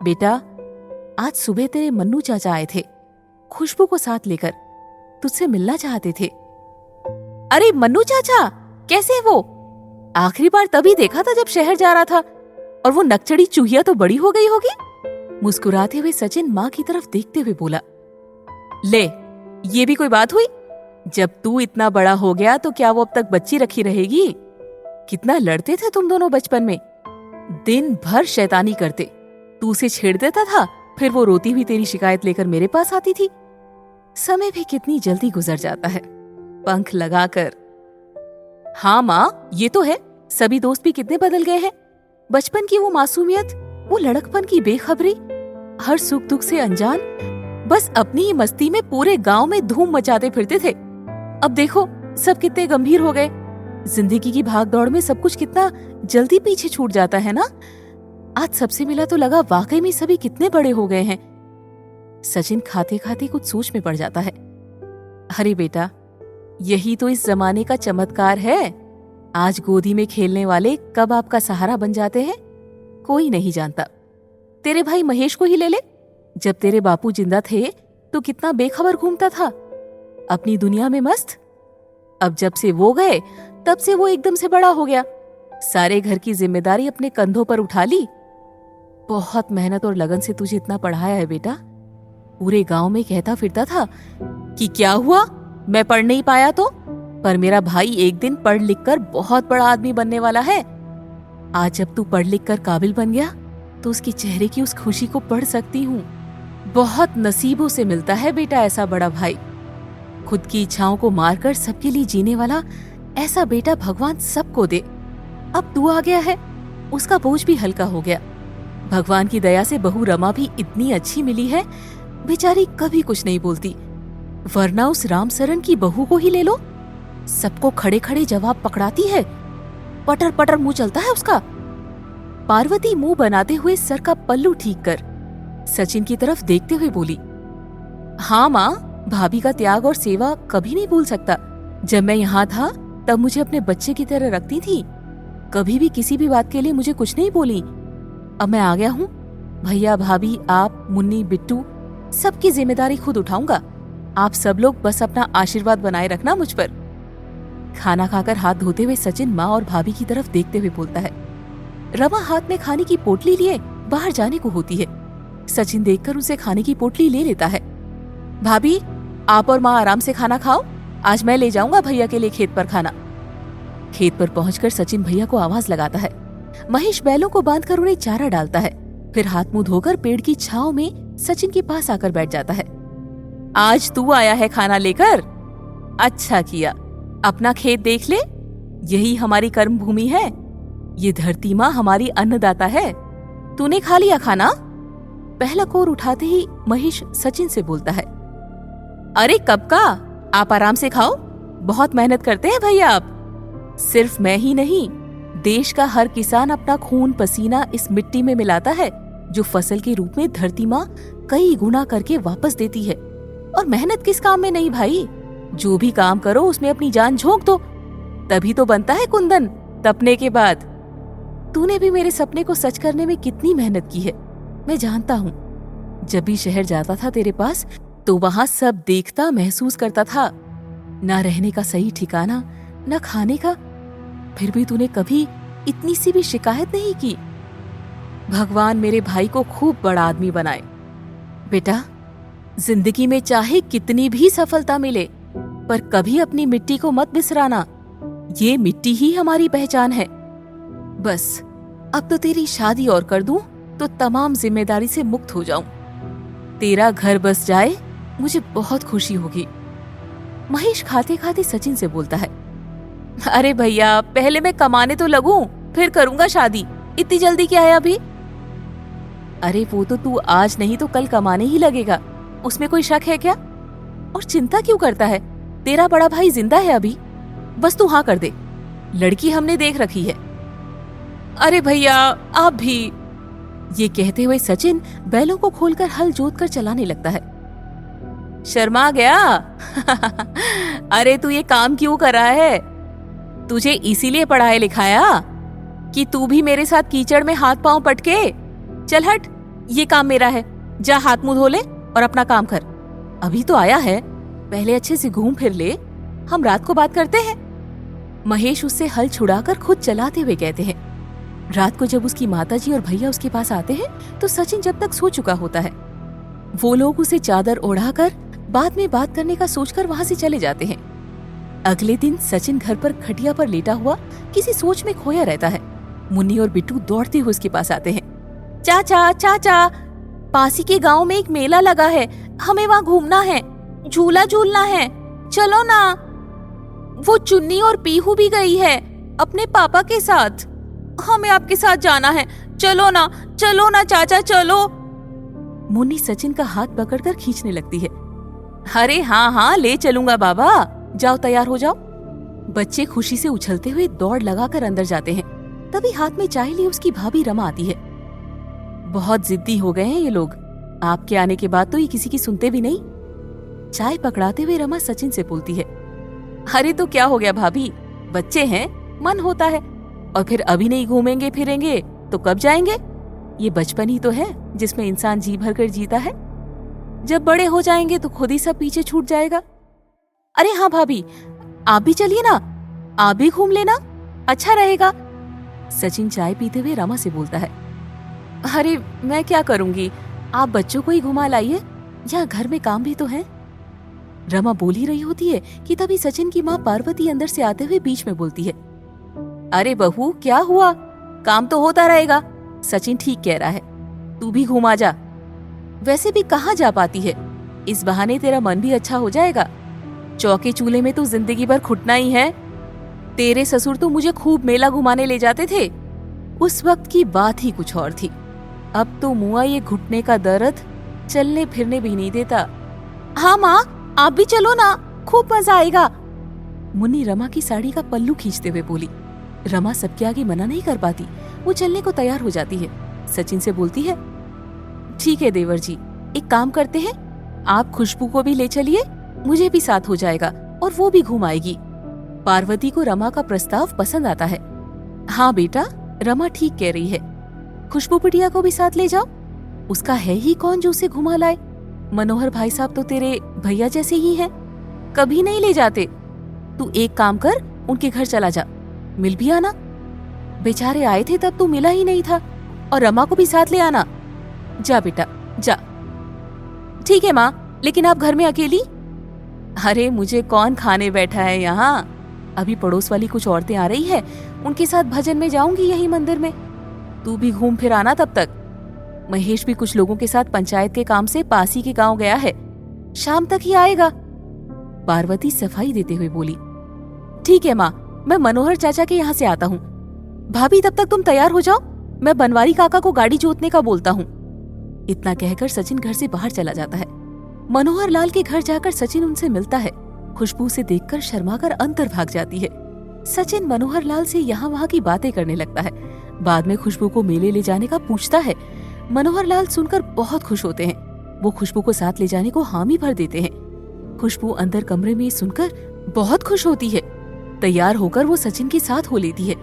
बेटा, आज सुबह तेरे मन्नू चाचा आए थे, खुशबू को साथ लेकर तुझसे मिलना चाहते थे। अरे मन्नू चाचा, कैसे है वो? आखिरी बार तभी देखा था जब शहर जा रहा था। और वो नकचड़ी चूहिया तो बड़ी हो गई होगी। मुस्कुराते हुए सचिन माँ की तरफ देखते हुए बोला, ले, ये भी कोई बात हुई? जब तू इतना बड़ा हो गया तो क्या वो अब तक बच्ची रखी रहेगी? कितना लड़ते थे तुम दोनों बचपन में, दिन भर शैतानी करते। तू उसे छेड़ देता था, फिर वो रोती हुई तेरी शिकायत लेकर मेरे पास आती थी। समय भी कितनी जल्दी गुजर जाता है, पंख लगाकर। हाँ माँ, ये तो है, सभी दोस्त भी कितने बदल गए हैं। बचपन की वो मासूमियत, वो लड़कपन की बेखबरी, हर सुख दुख से अनजान, बस अपनी ही मस्ती में पूरे गांव में धूम मचाते फिरते थे। अब देखो सब कितने गंभीर हो गए। जिंदगी की भाग दौड़ में सब कुछ कितना जल्दी पीछे छूट जाता है ना। आज सबसे मिला तो लगा वाकई में सभी कितने बड़े हो गए हैं। सचिन खाते खाते कुछ सोच में पड़ जाता है। अरे बेटा, यही तो इस जमाने का चमत्कार है। आज गोदी में खेलने वाले कब आपका सहारा बन जाते हैं, कोई नहीं जानता। तेरे भाई महेश को ही ले ले। जब तेरे बापू जिंदा थे तो कितना बेखबर घूमता था, अपनी दुनिया में मस्त। अब जब से वो गए तब से वो एकदम से बड़ा हो गया, सारे घर की जिम्मेदारी अपने कंधों पर उठा ली। बहुत मेहनत और लगन से तुझे इतना पढ़ाया है बेटा। पूरे गांव में कहता फिरता था कि क्या हुआ, मैं पढ़ नहीं पाया तो, पर मेरा भाई एक दिन पढ़ लिख कर बहुत बड़ा आदमी बनने वाला है। आज जब तू पढ़ लिख कर काबिल बन गया तो उसके चेहरे की उस खुशी को पढ़ सकती हूँ। बहुत नसीबों से मिलता है बेटा ऐसा बड़ा भाई। खुद की इच्छाओं को मारकर सबके लिए जीने वाला ऐसा बेटा भगवान सबको दे। अब तू आ गया है, उसका बोझ भी हल्का हो गया। भगवान की दया से बहू रमा भी इतनी अच्छी मिली है, बेचारी कभी कुछ नहीं बोलती। वरना उस राम सरन की बहू को ही ले लो, सबको खड़े खड़े जवाब पकड़ाती है, पटर पटर मुंह चलता है उसका। पार्वती मुंह बनाते हुए सर का पल्लू ठीक कर सचिन की तरफ देखते हुए बोली, हाँ माँ, भाभी का त्याग और सेवा कभी नहीं भूल सकता। जब मैं यहाँ था तब मुझे अपने बच्चे की तरह रखती थी, कभी भी किसी भी बात के लिए मुझे कुछ नहीं बोली। अब मैं आ गया हूँ, भैया भाभी, आप, मुन्नी, बिट्टू, सबकी जिम्मेदारी खुद उठाऊंगा। आप सब लोग बस अपना आशीर्वाद बनाए रखना मुझ पर। खाना खाकर हाथ धोते हुए सचिन माँ और भाभी की तरफ देखते हुए बोलता है। रमा हाथ में खाने की पोटली लिए बाहर जाने को होती है। सचिन देखकर उसे खाने की पोटली ले लेता है। भाभी, आप और माँ आराम से खाना खाओ, आज मैं ले जाऊंगा भैया के लिए खेत पर खाना। खेत पर पहुंचकर सचिन भैया को आवाज लगाता है। महेश बैलों को बांधकर उन्हें चारा डालता है, फिर हाथ मुंह धोकर पेड़ की छांव में सचिन के पास आकर बैठ जाता है। आज तू आया है खाना लेकर, अच्छा किया। अपना खेत देख ले, यही हमारी कर्म भूमि है। ये धरती माँ हमारी अन्नदाता है। तूने खा लिया खाना? पहला कोर उठाते ही महेश सचिन से बोलता है। अरे कब का, आप आराम से खाओ, बहुत मेहनत करते हैं भैया आप। सिर्फ मैं ही नहीं, देश का हर किसान अपना खून पसीना इस मिट्टी में मिलाता है, जो फसल के रूप में धरती माँ कई गुना करके वापस देती है। और मेहनत किस काम में नहीं भाई, जो भी काम करो उसमें अपनी जान झोंक दो, तभी तो बनता है कुंदन तपने के बाद। तूने भी मेरे सपने को सच करने में कितनी मेहनत की है, मैं जानता हूँ। जब भी शहर जाता था तेरे पास तो वहाँ सब देखता महसूस करता था, ना रहने का सही ठिकाना, ना खाने का, फिर भी तूने कभी इतनी सी भी शिकायत नहीं की। भगवान मेरे भाई को खूब बड़ा आदमी बनाए। बेटा, जिंदगी में चाहे कितनी भी सफलता मिले, पर कभी अपनी मिट्टी को मत बिसराना। ये मिट्टी ही हमारी पहचान है। बस अब तो तेरी शादी और कर दूं तो तमाम जिम्मेदारी से मुक्त हो जाऊं। तेरा घर बस जाए, मुझे बहुत खुशी होगी। महेश खाते खाते सचिन से बोलता है। अरे भैया, पहले मैं कमाने तो लगूं, फिर करूंगा शादी, इतनी जल्दी क्या है अभी? अरे वो तो तू आज नहीं तो कल कमाने ही लगेगा, उसमें कोई शक है क्या? और चिंता क्यों करता है, तेरा बड़ा भाई जिंदा है अभी, बस तू हाँ कर दे, लड़की हमने देख रखी है। अरे भैया आप भी। ये कहते हुए सचिन बैलों को खोलकर हल जोतकर चलाने लगता है। शर्मा गया? अरे तू ये काम क्यों कर रहा है? तुझे इसीलिए पढ़ाया लिखाया कि तू भी मेरे साथ कीचड़ में हाथ पांव पटके? चल हट, ये काम मेरा है, जा हाथ मुंह धो ले और अपना काम कर। अभी तो आया है, पहले अच्छे से घूम फिर ले, हम रात को बात करते हैं। महेश उससे हल छुड़ाकर खुद चलाते हुए कहते हैं। रात को जब उसकी माताजी और भैया उसके पास आते हैं तो सचिन जब तक सो चुका होता है। वो लोग उसे चादर ओढ़ाकर बाद में बात करने का सोचकर वहां से चले जाते हैं। अगले दिन सचिन घर पर खटिया पर लेटा हुआ किसी सोच में खोया रहता है। मुन्नी और बिट्टू दौड़ते हुए उसके पास आते हैं। चाचा चाचा, पासी के गांव में एक मेला लगा है, हमें वहाँ घूमना है, झूला झूलना है, चलो ना। वो चुन्नी और पीहू भी गई है अपने पापा के साथ, हमें आपके साथ जाना है, चलो ना चाचा चलो। मुन्नी सचिन का हाथ पकड़कर खींचने लगती है। अरे हाँ ले चलूंगा बाबा, जाओ तैयार हो जाओ। बच्चे खुशी से उछलते हुए दौड़ लगाकर अंदर जाते हैं। तभी हाथ में चाय लिए उसकी भाभी रमा आती है। बहुत जिद्दी हो गए हैं ये लोग, आपके आने के बाद तो ये किसी की सुनते भी नहीं। चाय पकड़ाते हुए रमा सचिन से बोलती है। अरे तो क्या हो गया भाभी, बच्चे हैं, मन होता है, और फिर अभी नहीं घूमेंगे फिरेंगे तो कब जाएंगे। ये बचपन ही तो है जिसमें इंसान जी भर कर जीता है, जब बड़े हो जाएंगे तो खुद ही सब पीछे छूट जाएगा। अरे हाँ भाभी, आप भी चलिए ना, आप भी घूम लेना, अच्छा रहेगा। सचिन चाय पीते हुए रमा से बोलता है। अरे मैं क्या करूंगी, आप बच्चों को ही घुमा लाइए, यहाँ घर में काम भी तो है। रमा बोल ही रही होती है कि तभी सचिन की माँ पार्वती अंदर से आते हुए बीच में बोलती है। अरे बहू क्या हुआ, काम तो होता रहेगा, सचिन ठीक कह रहा है, तू भी घुमा जा। वैसे भी कहाँ जा पाती है, इस बहाने तेरा मन भी अच्छा हो जाएगा। चौके चूल्हे में तो जिंदगी भर खुटना ही है। तेरे ससुर तो मुझे खूब मेला घुमाने ले जाते थे, उस वक्त की बात ही कुछ और थी। अब तो मुआ ये घुटने का दर्द चलने फिरने भी नहीं देता। हाँ माँ, आप भी चलो ना, खूब मजा आएगा। मुन्नी रमा की साड़ी का पल्लू खींचते हुए बोली। रमा सबके आगे मना नहीं कर पाती, वो चलने को तैयार हो जाती है। सचिन से बोलती है। ठीक है देवर जी, एक काम करते हैं, आप खुशबू को भी ले चलिए, मुझे भी साथ हो जाएगा और वो भी घूम आएगी। पार्वती को रमा का प्रस्ताव पसंद आता है। हाँ बेटा, रमा ठीक कह रही है, खुशबू बिटिया को भी साथ ले जाओ, उसका है ही कौन जो उसे घुमा लाए। मनोहर भाई साहब तो तेरे भैया जैसे ही हैं, कभी नहीं ले जाते। तू एक काम कर, उनके घर चला जा, मिल भी आना। बेचारे आए थे तब तू मिला ही नहीं था, और रमा को भी साथ ले आना। जा बेटा जा। ठीक है माँ, लेकिन आप घर में अकेली? अरे मुझे कौन खाने बैठा है यहाँ, अभी पड़ोस वाली कुछ औरतें आ रही है, उनके साथ भजन में जाऊंगी यही मंदिर में। तू भी घूम फिर आना तब तक। महेश भी कुछ लोगों के साथ पंचायत के काम से पासी के गांव गया है, शाम तक ही आएगा। पार्वती सफाई देते हुए बोली। ठीक है माँ, मैं मनोहर चाचा के यहाँ से आता हूँ। भाभी तब तक तुम तैयार हो जाओ, मैं बनवारी काका को गाड़ी जोतने का बोलता हूँ। इतना कहकर सचिन घर से बाहर चला जाता है। मनोहर लाल के घर जाकर सचिन उनसे मिलता है। खुशबू से देखकर शर्माकर अंदर भाग जाती है। सचिन मनोहर लाल से यहाँ वहाँ की बातें करने लगता है। बाद में खुशबू को मेले ले जाने का पूछता है। मनोहर लाल सुनकर बहुत खुश होते हैं। वो खुशबू को साथ ले जाने को हामी भर देते हैं। खुशबू अंदर कमरे में सुनकर बहुत खुश होती है। तैयार होकर वो सचिन के साथ हो लेती है।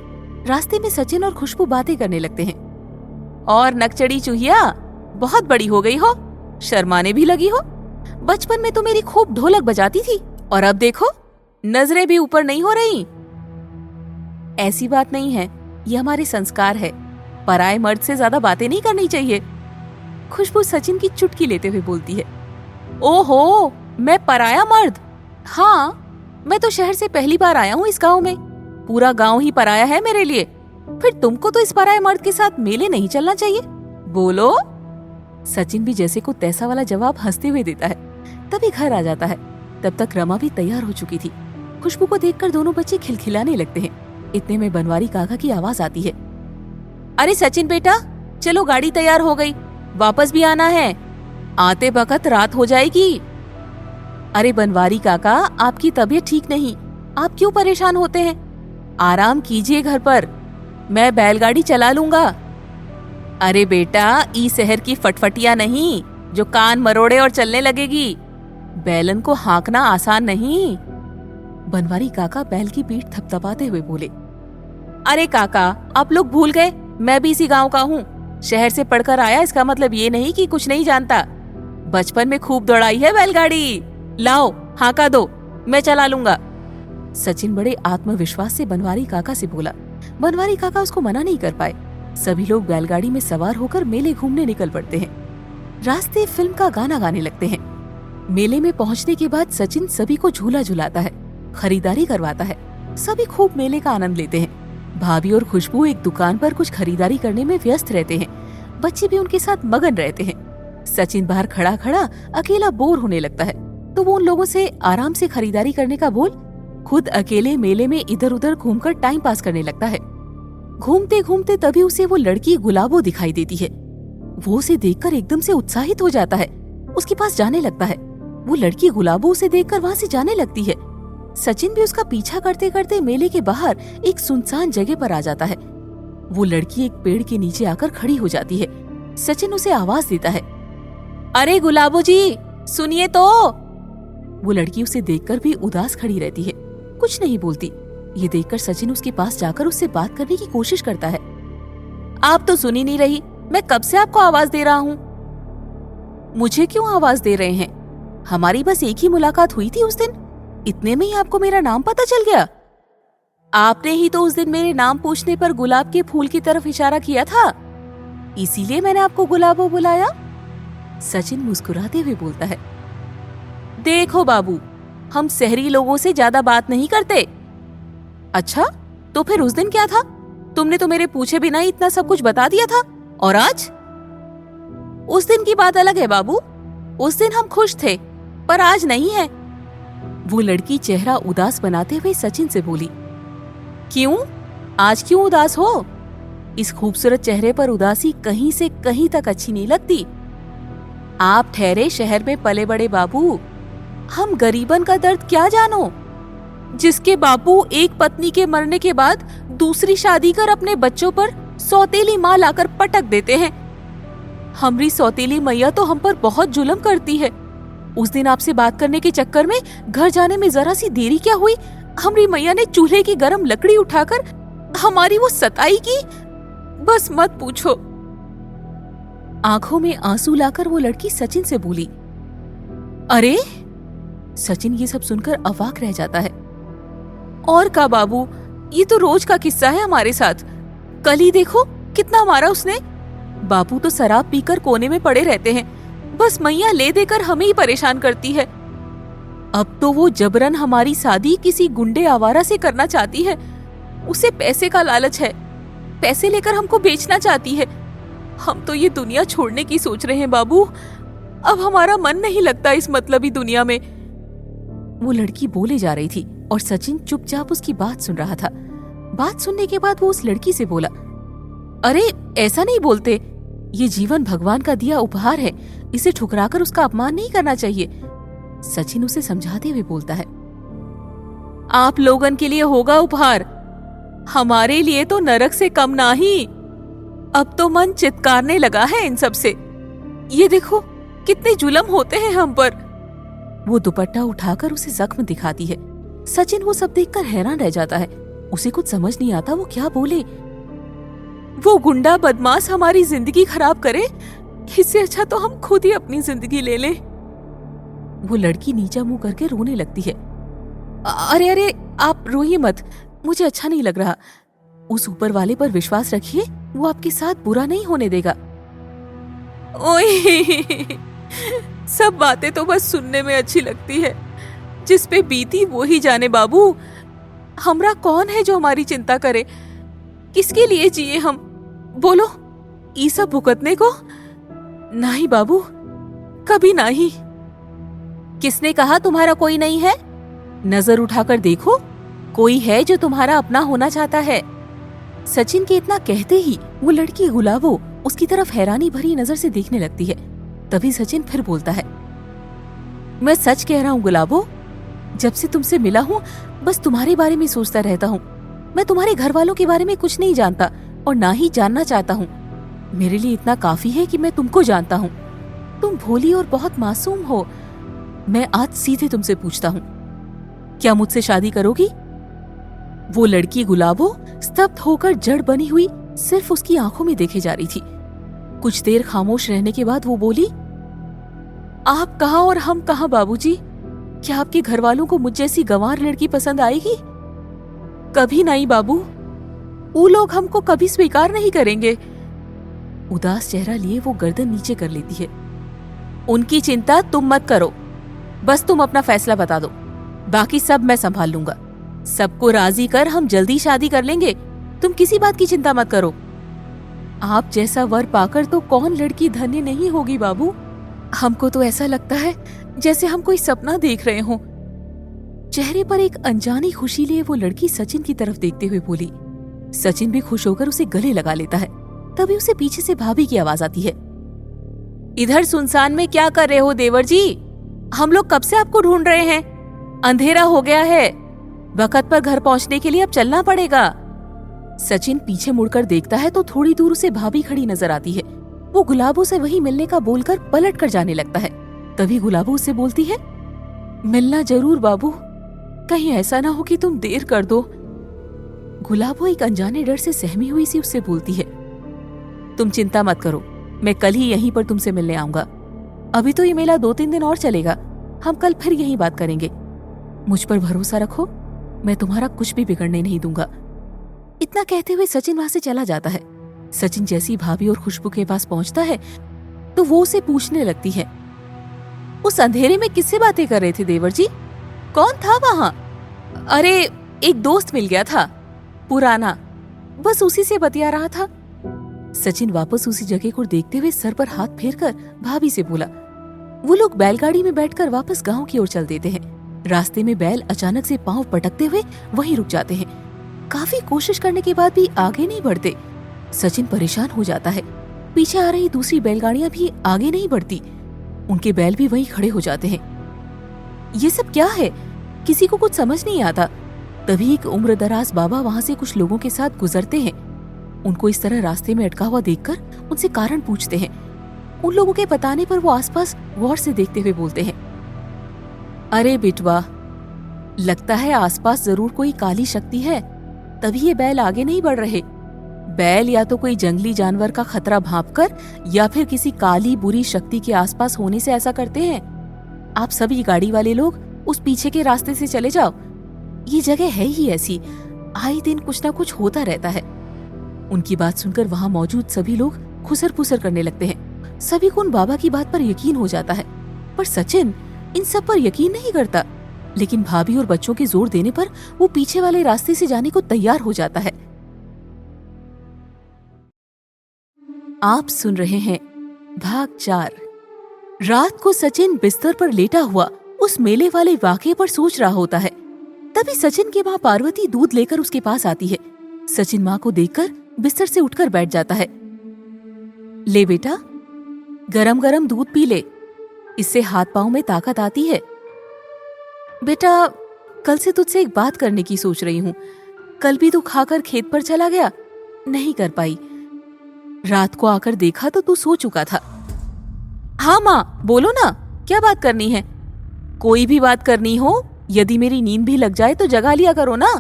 रास्ते में सचिन और खुशबू बातें करने लगते हैं। और नकचड़ी चूहिया, बहुत बड़ी हो गई हो, शर्माने भी लगी हो। बचपन में तो मेरी खूब ढोलक बजाती थी, और अब देखो नजरें भी ऊपर नहीं हो रही। ऐसी बात नहीं है, ये हमारे संस्कार है, पराये मर्द से ज्यादा बातें नहीं करनी चाहिए। खुशबू सचिन की चुटकी लेते हुए बोलती है। ओहो, मैं पराया मर्द? हाँ, मैं तो शहर से पहली बार आया हूँ इस गांव में, पूरा गांव ही पराया है मेरे लिए। फिर तुमको तो इस पराये मर्द के साथ मेले नहीं चलना चाहिए, बोलो। सचिन भी जैसे को तैसा वाला जवाब हंसते हुए देता है। तभी घर आ जाता है। तब तक रमा भी तैयार हो चुकी थी। खुशबू को देखकर दोनों बच्चे खिलखिलाने लगते हैं। इतने में बनवारी काका की आवाज आती है। अरे सचिन बेटा, चलो गाड़ी तैयार हो गई, वापस भी आना है, आते वक्त रात हो जाएगी। अरे बनवारी काका, आपकी तबीयत ठीक नहीं, आप क्यों परेशान होते हैं? आराम कीजिए घर पर, मैं बैलगाड़ी चला लूंगा। अरे बेटा, ई शहर की फटफटिया नहीं जो कान मरोड़े और चलने लगेगी। बैलन को हाँकना आसान नहीं। बनवारी काका बैल की पीठ थपथपाते हुए बोले। अरे काका, आप लोग भूल गए, मैं भी इसी गांव का हूँ। शहर से पढ़कर आया, इसका मतलब ये नहीं कि कुछ नहीं जानता। बचपन में खूब दौड़ाई है बैलगाड़ी। लाओ हाँका दो, मैं चला लूंगा। सचिन बड़े आत्मविश्वास से बनवारी काका से बोला। बनवारी काका उसको मना नहीं कर पाए। सभी लोग बैलगाड़ी में सवार होकर मेले घूमने निकल पड़ते हैं। रास्ते फिल्म का गाना गाने लगते हैं। मेले में पहुंचने के बाद सचिन सभी को झूला झुलाता है, खरीदारी करवाता है। सभी खूब मेले का आनंद लेते हैं। भाभी और खुशबू एक दुकान पर कुछ खरीदारी करने में व्यस्त रहते हैं। बच्चे भी उनके साथ मगन रहते हैं। सचिन बाहर खड़ा खड़ा अकेला बोर होने लगता है, तो वो उन लोगों से आराम से खरीदारी करने का बोल खुद अकेले मेले में इधर उधर घूमकर टाइम पास करने लगता है। घूमते घूमते तभी उसे वो लड़की गुलाबो दिखाई देती है। वो उसे देखकर एकदम से उत्साहित हो जाता है, उसके पास जाने लगता है। वो लड़की गुलाबो उसे देखकर वहाँ से जाने लगती है। सचिन भी उसका पीछा करते करते मेले के बाहर एक सुनसान जगह पर आ जाता है। वो लड़की एक पेड़ के नीचे आकर खड़ी हो जाती है। सचिन उसे आवाज देता है, अरे गुलाबो जी, सुनिए तो। वो लड़की उसे देखकर भी उदास खड़ी रहती है, कुछ नहीं बोलती। ये देखकर सचिन उसके पास जाकर उससे बात करने की कोशिश करता है। आप तो सुन ही नहीं रही, मैं कब से आपको आवाज दे रहा हूँ। मुझे क्यों आवाज दे रहे हैं? हमारी बस एक ही मुलाकात हुई थी उस दिन, इतने में ही आपको मेरा नाम पता चल गया? आपने ही तो उस दिन मेरे नाम पूछने पर गुलाब के फूल की तरफ इशारा किया था, इसीलिए मैंने आपको गुलाबो बुलाया। सचिन मुस्कुराते हुए बोलता है, देखो बाबू, हम शहरी लोगों से ज्यादा बात नहीं करते। अच्छा, तो फिर उस दिन क्या था? तुमने तो मेरे पूछे बिना ही इतना सब कुछ बता दिया था। और आज? उस दिन की बात अलग है बाबू, उस दिन हम खुश थे, पर आज नहीं है। वो लड़की चेहरा उदास बनाते हुए सचिन से बोली, क्यों? आज क्यों उदास हो? इस खूबसूरत चेहरे पर उदासी कहीं से कहीं तक अच्छी नहीं लगती। आप ठहरे शहर में पले बड़े बाबू, हम गरीबन का दर्द क्या जानो, जिसके बापू एक पत्नी के मरने के बाद दूसरी शादी कर अपने बच्चों पर सौतेली माँ लाकर पटक देते हैं। हमारी सौतेली मैया तो हम पर बहुत जुल्म करती है। उस दिन आपसे बात करने के चक्कर में घर जाने में जरा सी देरी क्या हुई, हमारी मैया ने चूल्हे की गरम लकड़ी उठाकर हमारी वो सताई की, बस मत पूछो। आंखों में आंसू लाकर वो लड़की सचिन से बोली, अरे! सचिन ये सब सुनकर अवाक रह जाता है। और का बाबू, ये तो रोज का किस्सा है हमारे साथ। कल ही देखो कितना मारा उसने। बापू तो शराब पीकर कोने में पड़े रहते हैं, बस मैया ले देकर हमें ही परेशान करती है। अब तो वो जबरन हमारी शादी किसी गुंडे आवारा से करना चाहती है। उसे पैसे का लालच है, पैसे लेकर हमको बेचना चाहती है। हम तो ये दुनिया छोड़ने की सोच रहे हैं बाबू, अब हमारा मन नहीं लगता इस मतलबी दुनिया में। वो लड़की बोले जा रही थी और सचिन चुपचाप उसकी बात सुन रहा था। बात सुनने के बाद वो उस लड़की से बोला, अरे ऐसा नहीं बोलते, ये जीवन भगवान का दिया उपहार है, इसे ठुकराकर उसका अपमान नहीं करना चाहिए। सचिन उसे समझाते हुए बोलता है, आप लोगन के लिए होगा उपहार, हमारे लिए तो नरक से कम ना ही। अब तो मन चित्कारने लगा है इन सब से। ये देखो कितने जुल्म होते हैं हम पर। वो दुपट्टा उठाकर उसे जख्म दिखाती है। सचिन वो सब देखकर हैरान रह जाता है। उसे कुछ समझ नहीं आता वो क्या बोले। वो गुंडा बदमाश हमारी जिंदगी खराब करे, इससे अच्छा तो हम खुद ही अपनी जिंदगी ले लें। वो लड़की नीचा मुंह करके रोने लगती है। अरे अरे, आप रोइए मत, मुझे अच्छा नहीं लग रहा। उस ऊपर वाले पर विश्वास रखिए, वो आपके साथ बुरा नहीं होने देगा। ओए सब बातें तो बस सुनने में अच्छी लगती है, जिस पे बीती वो ही जाने बाबू। हमरा कौन है जो हमारी चिंता करे? किसके लिए जिए हम? बोलो, ये सब भुगतने को? नहीं बाबू, कभी नहीं। किसने कहा तुम्हारा कोई नहीं है? नजर उठाकर देखो, कोई है जो तुम्हारा अपना होना चाहता है। सचिन के इतना कहते ही वो लड़की गुलाबो उसकी तरफ हैरानी भरी नजर से देखने लगती है। तभी सचिन फिर बोलता है, मैं सच कह रहा हूँ गुलाबो, जब से तुमसे मिला हूँ बस तुम्हारे बारे में सोचता रहता हूँ। मैं तुम्हारे घर वालों के बारे में कुछ नहीं जानता और ना ही जानना चाहता हूँ। मेरे लिए इतना काफी है कि मैं तुमको जानता हूँ। तुम भोली और बहुत मासूम हो। मैं आज सीधे तुमसे पूछता हूँ, क्या मुझसे शादी करोगी? वो लड़की गुलाबो स्तब्ध होकर जड़ बनी हुई सिर्फ उसकी आंखों में देखे जा रही थी। कुछ देर खामोश रहने के बाद वो बोली, आप कहाँ और हम कहाँ बाबूजी? क्या आपके घर वालों को मुझ जैसी गंवार लड़की पसंद आएगी? कभी नहीं बाबू, वो लोग हमको कभी स्वीकार नहीं करेंगे। उदास चेहरा लिए वो गर्दन नीचे कर लेती है। उनकी चिंता तुम मत करो, बस तुम अपना फैसला बता दो, बाकी सब मैं संभाल लूंगा। सबको राजी कर हम जल्दी शादी कर लेंगे, तुम किसी बात की चिंता मत करो। आप जैसा वर पाकर तो कौन लड़की धन्य नहीं होगी बाबू। हमको तो ऐसा लगता है जैसे हम कोई सपना देख रहे हों। चेहरे पर एक अनजानी खुशी लिए वो लड़की सचिन की तरफ देखते हुए बोली। सचिन भी खुश होकर उसे गले लगा लेता है। तभी उसे पीछे से भाभी की आवाज आती है। इधर सुनसान में क्या कर रहे हो देवर जी? हम लोग कब से आपको ढूंढ रहे हैं। अंधेरा हो गया है, वक्त पर घर पहुंचने के लिए अब चलना पड़ेगा। सचिन पीछे मुड़कर देखता है तो थोड़ी दूर उसे भाभी खड़ी नजर आती है। वो गुलाबो से वही मिलने का बोलकर पलट कर जाने लगता है। तभी गुलाबो उससे बोलती है, मिलना जरूर बाबू, कहीं ऐसा ना हो कि तुम देर कर दो। गुलाबो एक अनजाने डर से सहमी हुई सी उससे बोलती है, तुम चिंता मत करो, मैं कल ही यहीं पर तुमसे मिलने आऊंगा। अभी तो ये मेला 2-3 दिन और चलेगा, हम कल फिर यही बात करेंगे। मुझ पर भरोसा रखो, मैं तुम्हारा कुछ भी बिगड़ने नहीं दूंगा। इतना कहते हुए सचिन वहां से चला जाता है। सचिन जैसी भाभी और खुशबू के पास पहुंचता है तो वो उसे पूछने लगती है, उस अंधेरे में किससे बातें कर रहे थे देवर जी? कौन था वहां? अरे एक दोस्त मिल गया था पुराना, बस उसी से बतिया रहा था। सचिन वापस उसी जगह को देखते हुए सर पर हाथ फेरकर भाभी से बोला। वो लोग बैलगाड़ी में बैठकर वापस गांव की ओर चल देते हैं। रास्ते में बैल अचानक से पांव पटकते हुए वहीं रुक जाते हैं। काफी कोशिश करने के बाद भी आगे नहीं बढ़ते। सचिन परेशान हो जाता है। पीछे आ रही दूसरी बैलगाड़ियां भी आगे नहीं बढ़ती, उनके बैल भी वहीं खड़े हो जाते हैं। ये सब क्या है, किसी को कुछ समझ नहीं आता। तभी एक उम्रदराज बाबा वहां से कुछ लोगों के साथ गुजरते हैं। उनको इस तरह रास्ते में अटका हुआ देखकर उनसे कारण पूछते हैं। उन लोगों के बताने पर वो आसपास गौर से देखते हुए बोलते हैं, अरे बिटवा, लगता है आसपास जरूर कोई काली शक्ति है, तभी ये बैल आगे नहीं बढ़ रहे। बैल या तो कोई जंगली जानवर का खतरा भांपकर या फिर किसी काली बुरी शक्ति के आसपास होने से ऐसा करते हैं। आप सभी गाड़ी वाले लोग उस पीछे के रास्ते से चले जाओ, ये जगह है ही ऐसी, आए दिन कुछ ना कुछ होता रहता है। उनकी बात सुनकर वहां मौजूद सभी लोग खुसर पुसर करने लगते हैं। सभी को उन बाबा की बात पर यकीन हो जाता है, पर सचिन इन सब पर यकीन नहीं करता। लेकिन भाभी और बच्चों के जोर देने पर वो पीछे वाले रास्ते से जाने को तैयार हो जाता है। आप सुन रहे हैं भाग 4। रात को सचिन बिस्तर पर लेटा हुआ उस मेले वाले वाकये पर सोच रहा होता है। तभी सचिन की माँ पार्वती दूध लेकर उसके पास आती है। सचिन माँ को देखकर बिस्तर से उठकर बैठ जाता है। ले बेटा, गरम गरम दूध पी ले, इससे हाथ पांव में ताकत आती है। बेटा, कल से तुझसे एक बात करने की सोच रही हूँ। कल भी तू खाकर खेत पर चला गया, नहीं कर पाई। रात को आकर देखा तो तू सो चुका था। हाँ माँ, बोलो ना, क्या बात करनी है? कोई भी बात करनी हो, यदि मेरी नींद भी लग जाए तो जगा लिया करो ना।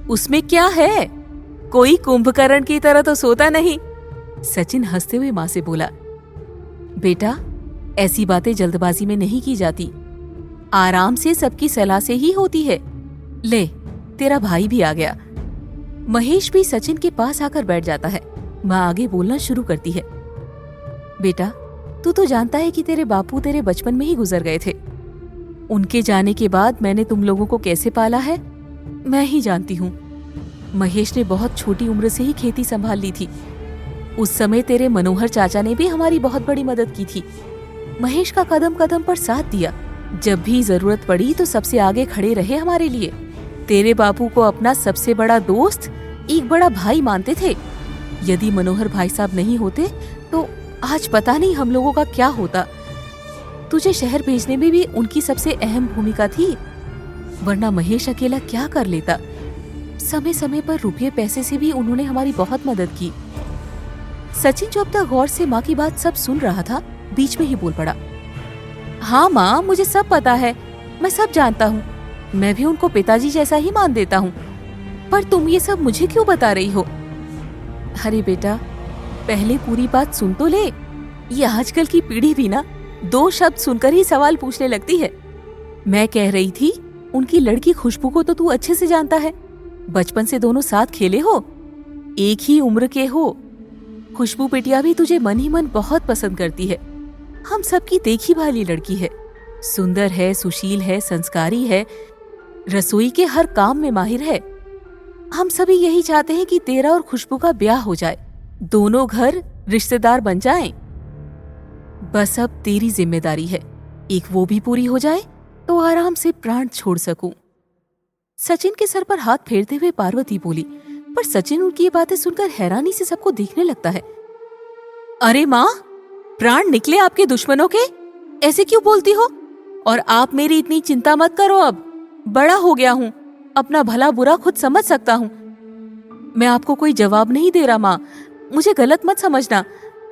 उसमें क्या है, कोई कुंभकर्ण की तरह तो सोता नहीं। सचिन हंसते हुए माँ से बोला, बेटा, ऐसी बातें जल्दबाजी में नहीं की जाती, आराम से सबकी सलाह से ही होती है। ले, तेरा भाई भी आ गया। महेश भी सचिन के पास आकर बैठ जाता है। माँ आगे बोलना शुरू करती है, बेटा, तू तो जानता है कि तेरे बापू तेरे बचपन में ही गुजर गए थे। उनके जाने के बाद मैंने तुम लोगों को कैसे पाला है, मैं ही जानती हूँ। महेश ने बहुत छोटी उम्र से ही खेती संभाल ली थी। उस समय तेरे मनोहर चाचा ने भी हमारी बहुत बड़ी मदद की थी। महेश का कदम कदम पर साथ दिया, जब भी जरूरत पड़ी तो सबसे आगे खड़े रहे हमारे लिए। तेरे बापू को अपना सबसे बड़ा दोस्त, एक बड़ा भाई मानते थे। यदि मनोहर भाई साहब नहीं होते तो आज पता नहीं हम लोगों का क्या होता। तुझे शहर भेजने में भी उनकी सबसे अहम भूमिका थी, वरना महेश अकेला क्या कर लेता। समय समय पर रुपये पैसे से भी उन्होंने हमारी बहुत मदद की। सचिन जो अब तक गौर से माँ की बात सब सुन रहा था, बीच में ही बोल पड़ा, हाँ माँ, मुझे सब पता है, मैं सब जानता हूँ। मैं भी उनको पिताजी जैसा ही मान देता हूँ, पर तुम ये सब मुझे क्यों बता रही हो? अरे बेटा, पहले पूरी बात सुन तो ले। ये आजकल की पीढ़ी भी ना 2 शब्द सुनकर ही सवाल पूछने लगती है। मैं कह रही थी, उनकी लड़की खुशबू को तो तू अच्छे से जानता है। बचपन से दोनों साथ खेले हो, एक ही उम्र के हो। खुशबू बिटिया भी तुझे मन ही मन बहुत पसंद करती है। हम सबकी देखी भाली लड़की है, सुंदर है, सुशील है, संस्कारी है, रसोई के हर काम में माहिर है। हम सभी यही चाहते हैं कि तेरा और खुशबू का ब्याह हो जाए, दोनों घर रिश्तेदार बन जाएं। बस अब तेरी जिम्मेदारी है, एक वो भी पूरी हो जाए तो आराम से प्राण छोड़ सकूं। सचिन के सर पर हाथ फेरते हुए पार्वती बोली, पर सचिन उनकी ये बातें सुनकर हैरानी से सबको देखने लगता है। अरे माँ, प्राण निकले आपके दुश्मनों के, ऐसे क्यों बोलती हो? और आप मेरी इतनी चिंता मत करो, अब बड़ा हो गया हूँ, अपना भला बुरा खुद समझ सकता हूँ। मैं आपको कोई जवाब नहीं दे रहा माँ, मुझे गलत मत समझना,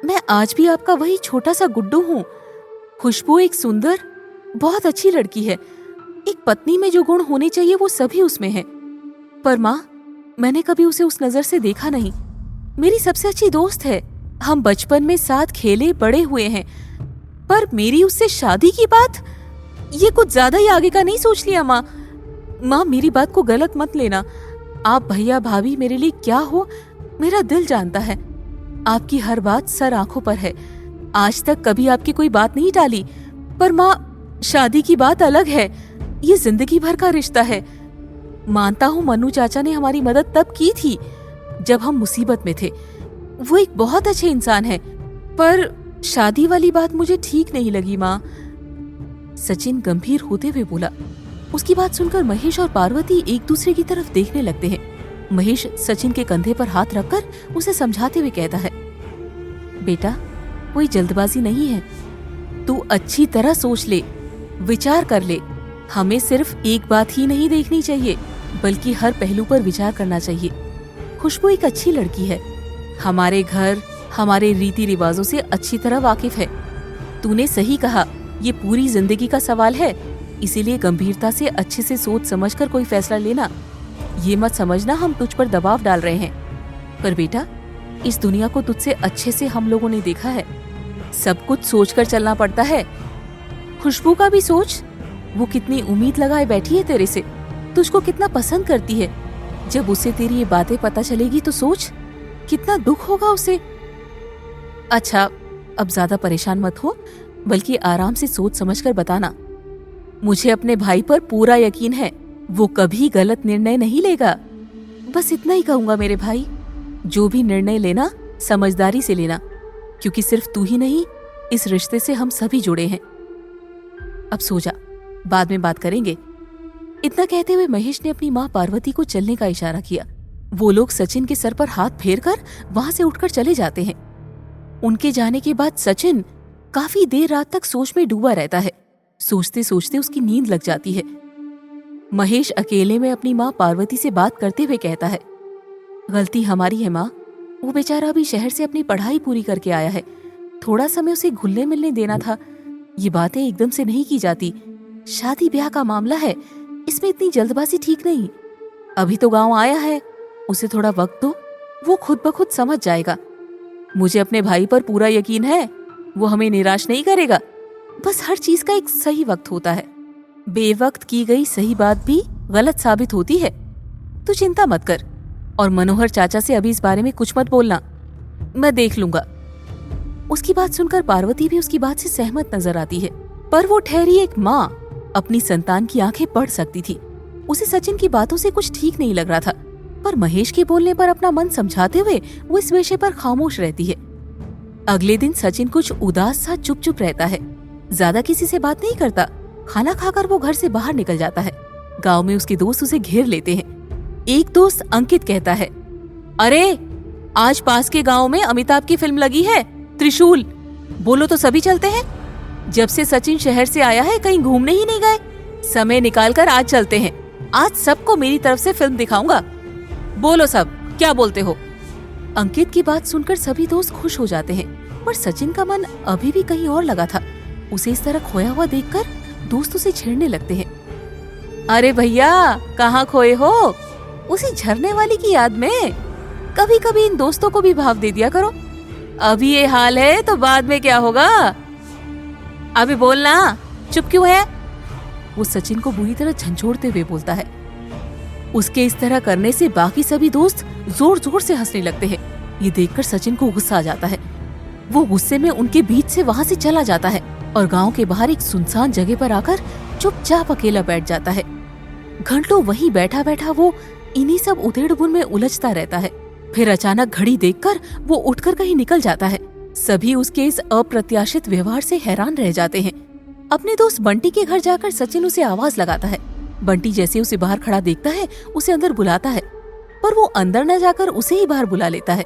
मैं आज भी आपका वही छोटा सा गुड्डू हूँ। खुशबू एक सुंदर, बहुत अच्छी लड़की है, एक पत्नी में जो गुण होने चाहिए वो सभी उसमें है। पर माँ, मैंने कभी उसे उस नजर से देखा नहीं। मेरी सबसे अच्छी दोस्त है, हम बचपन में साथ खेले बड़े हुए हैं, पर मेरी उससे शादी की बात, ये कुछ ज्यादा ही आगे का नहीं सोच लिया माँ। माँ, मेरी बात को गलत मत लेना, आप भैया भाभी मेरे लिए क्या हो मेरा दिल जानता है। आपकी हर बात सर आंखों पर है, आज तक कभी आपकी कोई बात नहीं टाली। पर माँ, शादी की बात अलग है, ये जिंदगी भर का रिश्ता है। मानता हूँ मन्नू चाचा ने हमारी मदद तब की थी जब हम मुसीबत में थे, वो एक बहुत अच्छे इंसान है, पर शादी वाली बात मुझे ठीक नहीं लगी माँ। सचिन गंभीर होते हुए बोला। उसकी बात सुनकर महेश और पार्वती एक दूसरे की तरफ देखने लगते हैं। महेश सचिन के कंधे पर हाथ रखकर उसे समझाते हुए कहता है, बेटा, कोई जल्दबाजी नहीं है, तू अच्छी तरह सोच ले, विचार कर ले। हमें सिर्फ एक बात ही नहीं देखनी चाहिए, बल्कि हर पहलू पर विचार करना चाहिए। खुशबू एक अच्छी लड़की है, हमारे घर, हमारे रीति रिवाजों से अच्छी तरह वाकिफ है। तूने सही कहा, ये पूरी जिंदगी का सवाल है, इसीलिए गंभीरता से अच्छे से सोच समझकर कोई फैसला लेना। ये मत समझना हम तुझ पर दबाव डाल रहे हैं। पर बेटा, इस दुनिया को तुझसे अच्छे से हम लोगों ने देखा है, सब कुछ सोचकर चलना पड़ता है। खुशबू का भी सोच, वो कितनी उम्मीद लगाए बैठी है तेरे से, तुझको कितना पसंद करती है। जब उसे तेरी ये बातें पता चलेगी तो सोच कितना दुख होगा उसे। अच्छा, अब ज्यादा परेशान मत हो, बल्कि आराम से सोच समझकर बताना। मुझे अपने भाई पर पूरा यकीन है, वो कभी गलत निर्णय नहीं लेगा। बस इतना ही कहूंगा मेरे भाई, जो भी निर्णय लेना समझदारी से लेना, क्योंकि सिर्फ तू ही नहीं, इस रिश्ते से हम सभी जुड़े हैं। अब सो जा, बाद में बात करेंगे। इतना कहते हुए महेश ने अपनी माँ पार्वती को चलने का इशारा किया। वो लोग सचिन के सर पर हाथ फेरकर वहां से उठकर चले जाते हैं। उनके जाने के बाद सचिन काफी देर रात तक सोच में डूबा रहता है। सोचते सोचते उसकी नींद लग जाती है। महेश अकेले में अपनी माँ पार्वती से बात करते हुए कहता है, गलती हमारी है माँ, वो बेचारा अभी शहर से अपनी पढ़ाई पूरी करके आया है, थोड़ा समय उसे घुलने मिलने देना था। ये बातें एकदम से नहीं की जाती, शादी ब्याह का मामला है, इसमें इतनी जल्दबाजी ठीक नहीं। अभी तो गांव आया है, उसे थोड़ा वक्त दो, वो खुद ब खुद समझ जाएगा। मुझे अपने भाई पर पूरा यकीन है, वो हमें निराश नहीं करेगा। बस हर चीज का एक सही वक्त होता है, बेवक्त की गई सही बात भी गलत साबित होती है। तू चिंता मत कर, और मनोहर चाचा से अभी इस बारे में कुछ मत बोलना, मैं देख लूंगा। उसकी बात सुनकर पार्वती भी उसकी बात से सहमत नजर आती है, पर वो ठहरी एक माँ अपनी संतान की आंखें पढ़ सकती थी। उसे सचिन की बातों से कुछ ठीक नहीं लग रहा था, पर महेश के बोलने पर अपना मन समझाते हुए वो इस विषय पर खामोश रहती है। अगले दिन सचिन कुछ उदास सा चुप चुप रहता है, ज्यादा किसी से बात नहीं करता। खाना खाकर वो घर से बाहर निकल जाता है। गांव में उसके दोस्त उसे घेर लेते हैं। एक दोस्त अंकित कहता है, अरे आज पास के गांव में अमिताभ की फिल्म लगी है, त्रिशूल, बोलो तो सभी चलते हैं। जब से सचिन शहर से आया है कहीं घूमने ही नहीं गए, समय निकालकर आज चलते हैं। आज सबको मेरी तरफ से फिल्म दिखाऊंगा, बोलो सब क्या बोलते हो। अंकित की बात सुनकर सभी दोस्त खुश हो जाते हैं, पर सचिन का मन अभी भी कहीं और लगा था। उसे इस तरह खोया हुआ देखकर दोस्त उसे छेड़ने लगते हैं। अरे भैया, कहाँ खोए हो? उसी झरने वाली की याद में। कभी कभी इन दोस्तों को भी भाव दे दिया करो। अभी ये हाल है तो बाद में क्या होगा? अभी बोलना, चुप क्यों है? वो सचिन को बुरी तरह झंझोड़ते हुए बोलता है। उसके इस तरह करने से बाकी सभी दोस्त जोर जोर से हंसने लगते हैं। ये देखकर सचिन को गुस्सा आ जाता है। वो गुस्से में उनके बीच से वहां से चला जाता है। और गांव के बाहर एक सुनसान जगह पर आकर चुपचाप अकेला बैठ जाता है। घंटों वहीं बैठा बैठा वो इन्हीं सब उधेड़-बुन में उलझता रहता है। फिर अचानक घड़ी देखकर वो उठकर कहीं निकल जाता है। सभी उसके इस अप्रत्याशित व्यवहार से हैरान रह जाते हैं। अपने दोस्त बंटी के घर जाकर सचिन उसे आवाज लगाता है। बंटी जैसे उसे बाहर खड़ा देखता है उसे अंदर बुलाता है, पर वो अंदर न जाकर उसे ही बाहर बुला लेता है।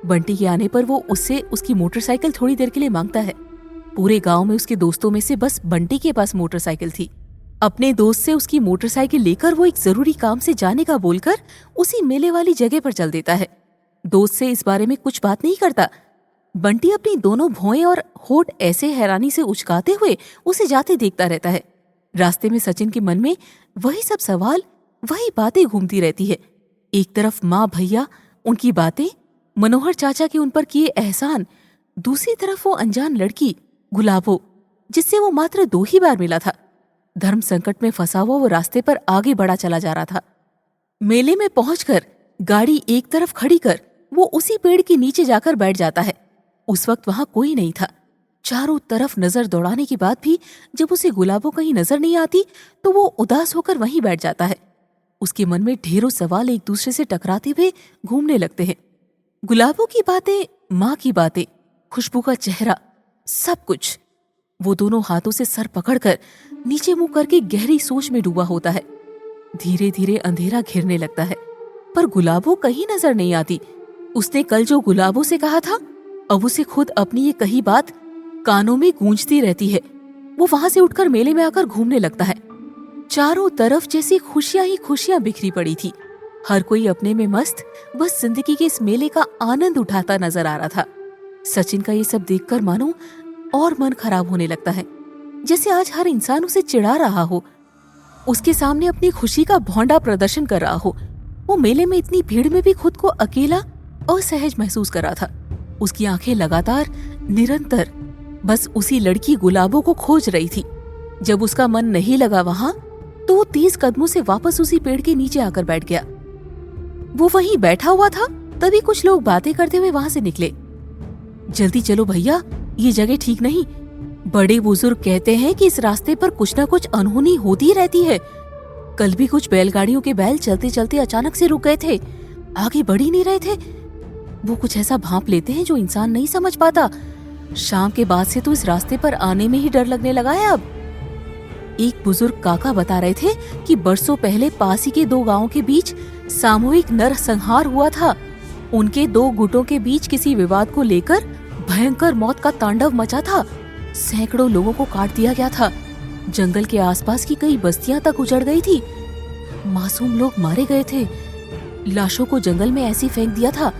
बंटी के आने पर वो उससे उसकी मोटरसाइकिल थोड़ी देर के लिए मांगता है। पूरे गांव में उसके दोस्तों में से बस बंटी के पास मोटरसाइकिल थी। अपने दोस्त से उसकी मोटरसाइकिल लेकर वो एक जरूरी काम से जाने का बोलकर उसी मेले वाली जगह पर चल देता है। दोस्त से इस बारे में कुछ बात नहीं करता। बंटी अपनी दोनों भौएं और होठ ऐसे हैरानी से उचकाते हुए उसे जाते देखता रहता है। रास्ते में सचिन के मन में वही सब सवाल, वही बातें घूमती रहती है। एक तरफ माँ भैया, उनकी बातें, मनोहर चाचा के उन पर किए एहसान, दूसरी तरफ वो अनजान लड़की गुलाबो, जिससे वो मात्र 2 ही बार मिला था। धर्म संकट में फंसा हुआ वो रास्ते पर आगे बढ़ा चला जा रहा था। मेले में पहुंचकर गाड़ी एक तरफ खड़ी कर वो उसी पेड़ के नीचे जाकर बैठ जाता है। उस वक्त वहां कोई नहीं था। चारों तरफ नजर दौड़ाने के बाद भी जब उसे गुलाबो कहीं नजर नहीं आती तो वो उदास होकर वहीं बैठ जाता है। उसके मन में ढेरों सवाल एक दूसरे से टकराते हुए घूमने लगते हैं। गुलाबो की बातें, माँ की बातें, खुशबू का चेहरा, सब कुछ। वो दोनों हाथों से सर पकड़कर नीचे मुंह करके गहरी सोच में डूबा होता है। धीरे धीरे अंधेरा घिरने लगता है, पर गुलाबो कहीं नजर नहीं आती। उसने कल जो गुलाबो से कहा था, अब उसे खुद अपनी ये कही बात कानों में गूंजती रहती है। वो वहां से उठकर मेले में आकर घूमने लगता है। चारों तरफ जैसी खुशियां ही खुशियां बिखरी पड़ी थी। हर कोई अपने में मस्त, बस जिंदगी के इस मेले का आनंद उठाता नजर आ रहा था। सचिन का ये सब देखकर मानो और मन खराब होने लगता है, जैसे आज हर इंसान उसे चिढ़ा रहा हो, उसके सामने अपनी खुशी का भौंडा प्रदर्शन कर रहा हो। वो मेले में इतनी भीड़ में भी खुद को अकेला, असहज महसूस कर रहा था। उसकी आंखें लगातार, निरंतर बस उसी लड़की गुलाबो को खोज रही थी। जब उसका मन नहीं लगा वहां, तो वो 30 कदमों से वापस उसी पेड़ के नीचे आकर बैठ गया। वो वहीं बैठा हुआ था, तभी कुछ लोग बातें करते हुए वहां से निकले। जल्दी चलो भैया, ये जगह ठीक नहीं। बड़े बुजुर्ग कहते हैं कि इस रास्ते पर कुछ न कुछ अनहोनी होती रहती है। कल भी कुछ बैलगाड़ियों के बैल चलते चलते अचानक से रुक गए थे, आगे बढ़ ही नहीं रहे थे। वो कुछ ऐसा भांप लेते हैं जो इंसान नहीं समझ पाता। शाम के बाद से तो इस रास्ते पर आने में ही डर लगने लगा है अब। एक बुजुर्ग काका बता रहे थे कि बरसों पहले पास ही के 2 गांवों के बीच सामूहिक नरसंहार हुआ था। उनके 2 गुटों के बीच किसी विवाद को लेकर भयंकर मौत का तांडव मचा था। सैकड़ों लोगों को काट दिया गया था। जंगल के आसपास की कई बस्तियां तक उजड़ गई थी। मासूम लोग मारे गए थे। लाशों को जंगल में ऐसी फेंक दिया था,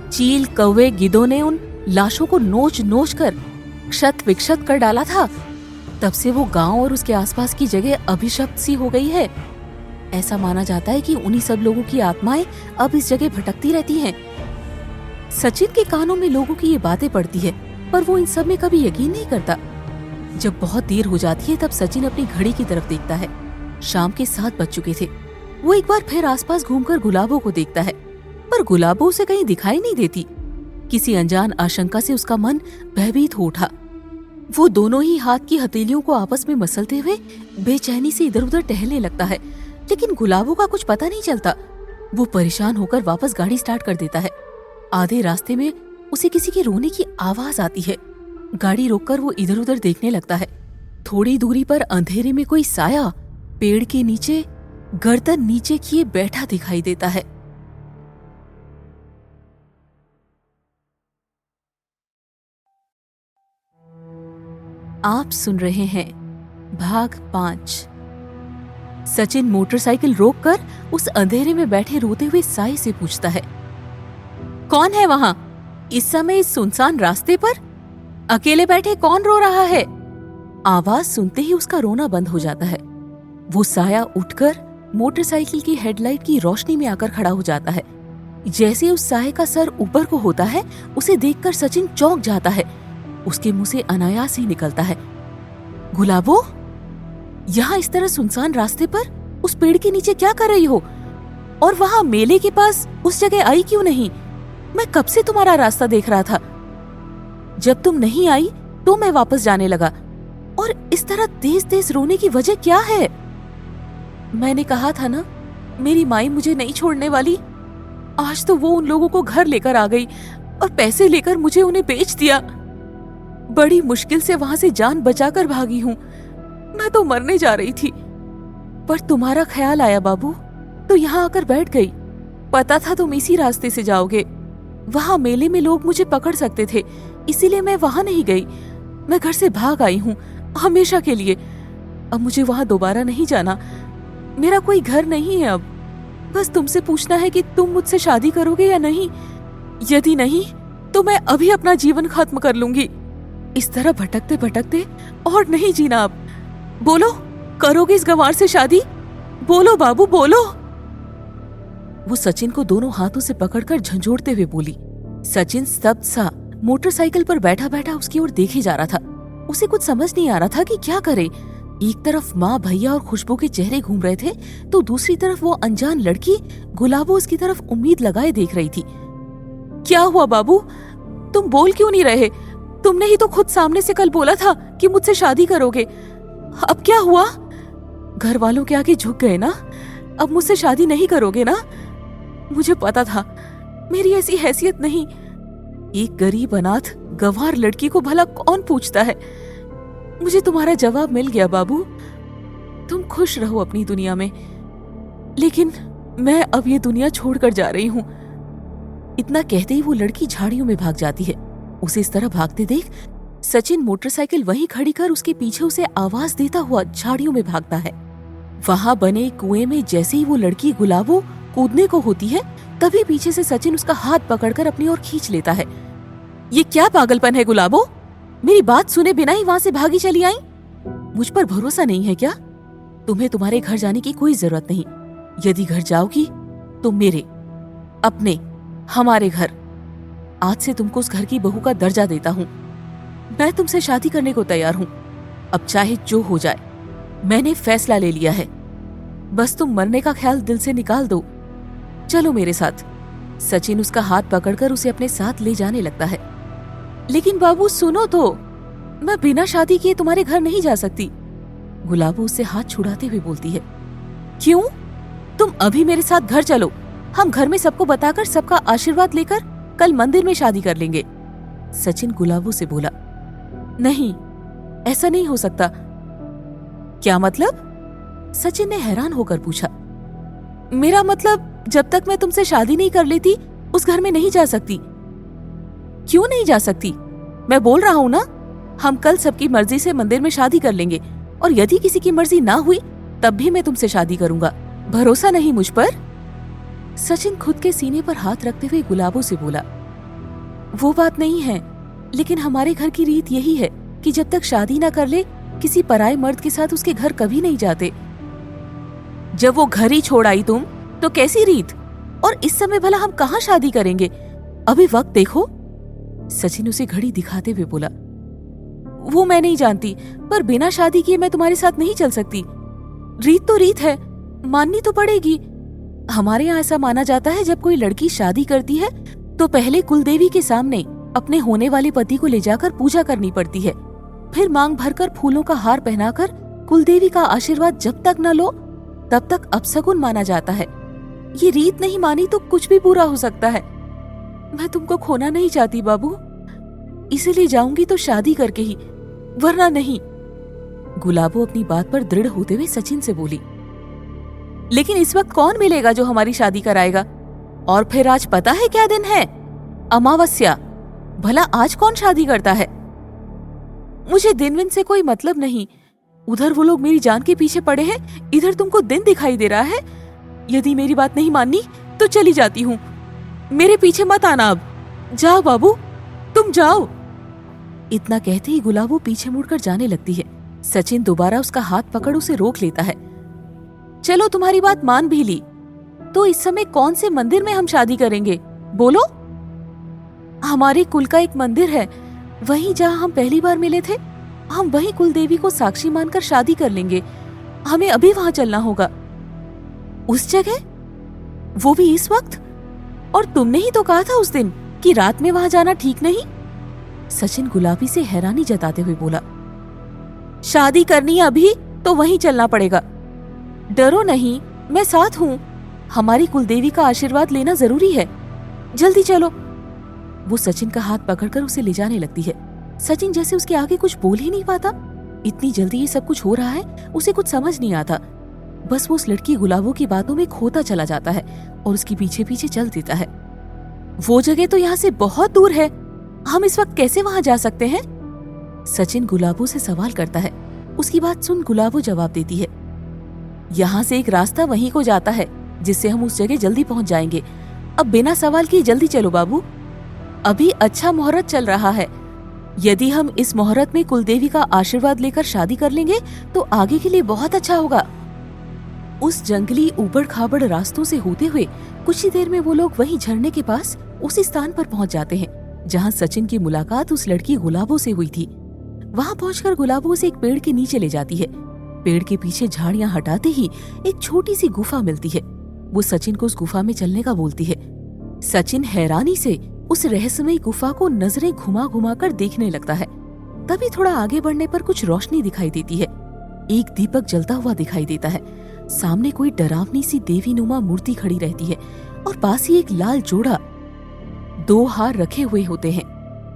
चील, कौवे, गिद्धों ने उन लाशों को नोच नोच कर क्षत विक्षत कर डाला था। तब से वो गांव और उसके आसपास की जगह अभिशप्त सी हो गई है। ऐसा माना जाता है कि उन्हीं सब लोगों की आत्माएं अब इस जगह भटकती रहती हैं। सचिन के कानों में लोगों की ये बातें पड़ती है, पर वो इन सब में कभी यकीन नहीं करता। जब बहुत देर हो जाती है तब सचिन अपनी घड़ी की तरफ देखता है। शाम के 7 बज चुके थे। वो एक बार फिर आसपास घूमकर गुलाबो को देखता है, पर गुलाबो उसे कहीं दिखाई नहीं देती। किसी अनजान आशंका से उसका मन भयभीत हो उठा। वो दोनों ही हाथ की हथेलियों को आपस में मसलते हुए बेचैनी से इधर उधर टहलने लगता है, लेकिन गुलाबो का कुछ पता नहीं चलता। वो परेशान होकर वापस गाड़ी स्टार्ट कर देता है। आधे रास्ते में उसे किसी के रोने की आवाज आती है। गाड़ी रोककर वो इधर उधर देखने लगता है। थोड़ी दूरी पर अंधेरे में कोई साया पेड़ के नीचे गर्दन नीचे किए बैठा दिखाई देता है। आप सुन रहे हैं भाग 5। सचिन मोटरसाइकिल रोककर उस अंधेरे में बैठे रोते हुए साई से पूछता है, कौन है वहां? इस समय इस सुनसान रास्ते पर अकेले बैठे कौन रो रहा है? आवाज सुनते ही उसका रोना बंद हो जाता है। वो साया उठकर मोटरसाइकिल की हेडलाइट की रोशनी में आकर खड़ा हो जाता है। जैसे उस साये का सर ऊपर को होता है, उसे देखकर सचिन चौंक जाता है। उसके मुंह से अनायास ही निकलता है, गुलाबो, यहाँ इस तरह सुनसान रास्ते पर उस पेड़ के नीचे क्या कर रही हो? और वहाँ मेले के पास उस जगह आई क्यों नहीं? मैं कब से तुम्हारा रास्ता देख रहा था। जब तुम नहीं आई तो मैं वापस जाने लगा। और इस तरह तेज तेज रोने की वजह क्या है? मैंने कहा था ना, मेरी माई मुझे नहीं छोड़ने वाली। आज तो वो उन लोगों को घर लेकर आ गई और पैसे लेकर मुझे उन्हें बेच दिया। बड़ी मुश्किल से वहां से जान बचाकर भागी हूं। मैं तो मरने जा रही थी, पर तुम्हारा ख्याल आया बाबू, तो यहाँ आकर बैठ गई। पता था तुम इसी रास्ते से जाओगे। वहां मेले में लोग मुझे पकड़ सकते थे, इसीलिए मैं वहां नहीं गई। मैं घर से भाग आई हूँ हमेशा के लिए। अब मुझे वहां दोबारा नहीं जाना। मेरा कोई घर नहीं है अब। बस तुमसे पूछना है कि तुम मुझसे शादी करोगे या नहीं। यदि नहीं तो मैं अभी अपना जीवन खत्म कर लूंगी। इस तरह भटकते भटकते और नहीं जीना अब। बोलो, करोगे इस गंवार से शादी? बोलो बाबू, बोलो। वो सचिन को दोनों हाथों से पकड़कर झंझोड़ते हुए बोली। सचिन स्तब्ध सा मोटरसाइकिल पर बैठा बैठा उसकी ओर देखे जा रहा था। उसे कुछ समझ नहीं आ रहा था कि क्या करे। एक तरफ माँ, भैया और खुशबू के चेहरे घूम रहे थे, तो दूसरी तरफ वो अनजान लड़की गुलाबो उसकी तरफ उम्मीद लगाए देख रही थी। क्या हुआ बाबू, तुम बोल क्यों नहीं रहे? तुमने ही तो खुद सामने से कल बोला था कि मुझसे शादी करोगे। अब क्या हुआ? घर वालों के आगे झुक गए ना? अब मुझसे शादी नहीं करोगे ना? मुझे पता था, मेरी ऐसी हैसियत नहीं। एक गरीब अनाथ गंवार लड़की को भला कौन पूछता है? मुझे तुम्हारा जवाब मिल गया बाबू। तुम खुश रहो अपनी दुनिया में, लेकिन मैं अब ये दुनिया छोड़कर जा रही हूं। इतना कहते ही वो लड़की झाड़ियों में भाग जाती है। उसे इस तरह भागते देख सचिन मोटरसाइकिल वहीं खड़ी कर उसके पीछे उसे आवाज देता हुआ झाड़ियों में भागता है। वहां बने कुएं में जैसे ही वो लड़की गुलाबो कूदने को होती है, तभी पीछे से सचिन उसका हाथ पकड़कर अपनी ओर खींच लेता है। ये क्या पागलपन है गुलाबो? मेरी बात सुने बिना ही वहां से भागी चली आई? मुझ पर भरोसा नहीं है क्या? तुम्हें तुम्हारे घर जाने की कोई जरूरत नहीं। यदि घर जाओगी तो मेरे, अपने, हमारे घर। आज से तुमको उस घर की बहू का दर्जा देता हूँ। मैं तुमसे शादी करने को तैयार हूँ। अब चाहे जो हो जाए, मैंने फैसला ले लिया है। बस तुम मरने का ख्याल दिल से निकाल दो। चलो मेरे साथ। सचिन उसका हाथ पकड़कर उसे अपने साथ ले जाने लगता है। लेकिन बाबू सुनो तो, मैं बिना शादी किए तुम्हारे घर नहीं जा सकती। गुलाबो उससे हाथ छुड़ाते हुए बोलती है। क्यों? तुम अभी मेरे साथ घर चलो। हम घर में सबको बताकर सबका आशीर्वाद लेकर कल मंदिर में शादी कर लेंगे। सचिन गुलाबो से बोला। नहीं, ऐसा नहीं हो सकता। क्या मतलब? सचिन ने हैरान होकर पूछा। मेरा मतलब, जब तक मैं तुमसे शादी नहीं कर लेती उस घर में नहीं जा सकती। क्यों नहीं जा सकती? मैं बोल रहा हूं ना, हम कल सबकी मर्जी से मंदिर में शादी कर लेंगे, और यदि किसी की मर्जी ना हुई तब भी मैं तुमसे शादी करूंगा। भरोसा नहीं मुझ पर? सचिन खुद के सीने पर हाथ रखते हुए गुलाबो से बोला। वो बात नहीं है, लेकिन हमारे घर की रीत यही है कि जब तक शादी ना कर ले किसी पराये मर्द के साथ उसके घर कभी नहीं जाते। जब वो घर ही छोड़ आई तुम, तो कैसी रीत? और इस समय भला हम कहाँ शादी करेंगे? अभी वक्त देखो। सचिन उसे घड़ी दिखाते हुए बोला। वो मैं नहीं जानती, पर बिना शादी किए मैं तुम्हारे साथ नहीं चल सकती। रीत तो रीत है, माननी तो पड़ेगी। हमारे यहाँ ऐसा माना जाता है, जब कोई लड़की शादी करती है तो पहले कुलदेवी के सामने अपने होने वाले पति को ले जाकर पूजा करनी पड़ती है। फिर मांग भरकर फूलों का हार पहनाकर कुलदेवी का आशीर्वाद जब तक न लो तब तक अपशगुन माना जाता है। ये रीत नहीं मानी तो कुछ भी बुरा हो सकता है। मैं तुमको खोना नहीं चाहती बाबू, इसीलिए जाऊंगी तो शादी करके ही, वरना नहीं। गुलाबो अपनी बात पर दृढ़ होते हुए सचिन से बोली। लेकिन इस वक्त कौन मिलेगा जो हमारी शादी कराएगा? और फिर आज पता है क्या दिन है? अमावस्या। भला आज कौन शादी करता है? मुझे दिन विन से कोई मतलब नहीं। उधर वो लोग मेरी जान के पीछे पड़े हैं, इधर तुमको दिन दिखाई दे रहा है। यदि मेरी बात नहीं माननी तो चली जाती हूँ। मेरे पीछे मत आना अब। जाओ बाबू, तुम जाओ। इतना कहते ही गुलाबो पीछे मुड़कर जाने लगती है। सचिन दोबारा उसका हाथ पकड़ उसे रोक लेता है। चलो तुम्हारी बात मान भी ली, तो इस समय कौन से मंदिर में हम शादी करेंगे? बोलो। हमारे कुल का एक मंदिर है, वहीं जहाँ हम पहली बार मिले थे। हम वहीं कुल देवी को साक्षी मानकर शादी कर लेंगे। हमें अभी वहां चलना होगा। उस जगह? वो भी इस वक्त? और तुमने ही तो कहा था उस दिन कि रात में वहां जाना ठीक नहीं। सचिन गुलाबी से हैरानी जताते हुए बोला। शादी करनी है अभी तो वहीं चलना पड़ेगा। डरो नहीं, मैं साथ हूँ। हमारी कुलदेवी का आशीर्वाद लेना जरूरी है, जल्दी चलो। वो सचिन का हाथ पकड़कर उसे ले जाने लगती है। सचिन जैसे उसके आगे कुछ बोल ही नहीं पाता। इतनी जल्दी ये सब कुछ हो रहा है, उसे कुछ समझ नहीं आता। बस वो उस लड़की गुलाबो की बातों में खोता चला जाता है और उसके पीछे पीछे चल देता है। वो जगह तो यहाँ से बहुत दूर है, हम इस वक्त कैसे वहां जा सकते हैं? सचिन गुलाबो से सवाल करता है। उसकी बात सुन गुलाबो जवाब देती है, यहाँ से एक रास्ता वहीं को जाता है जिससे हम उस जगह जल्दी पहुंच जाएंगे। अब बिना सवाल किए जल्दी चलो बाबू, अभी अच्छा मुहूर्त चल रहा है। यदि हम इस मुहूर्त में कुलदेवी का आशीर्वाद लेकर शादी कर लेंगे तो आगे के लिए बहुत अच्छा होगा। उस जंगली ऊबड़ खाबड़ रास्तों से होते हुए कुछ ही देर में वो लोग वहीं झरने के पास उसी स्थान पर पहुंच जाते हैं जहां सचिन की मुलाकात उस लड़की गुलाबो से हुई थी। वहां पहुंचकर गुलाबो उसे एक पेड़ के नीचे ले जाती है। पेड़ के पीछे झाड़ियां हटाते ही एक छोटी सी गुफा मिलती है। वो सचिन को उस गुफा में चलने का बोलती है। सचिन हैरानी से उस रहस्यमयी गुफा को नजरें घुमा घुमा कर देखने लगता है। तभी थोड़ा आगे बढ़ने पर कुछ रोशनी दिखाई देती है। एक दीपक जलता हुआ दिखाई देता है। सामने कोई डरावनी सी देवी नुमा मूर्ति खड़ी रहती है और पास ही एक लाल जोड़ा 2 हार रखे हुए होते हैं।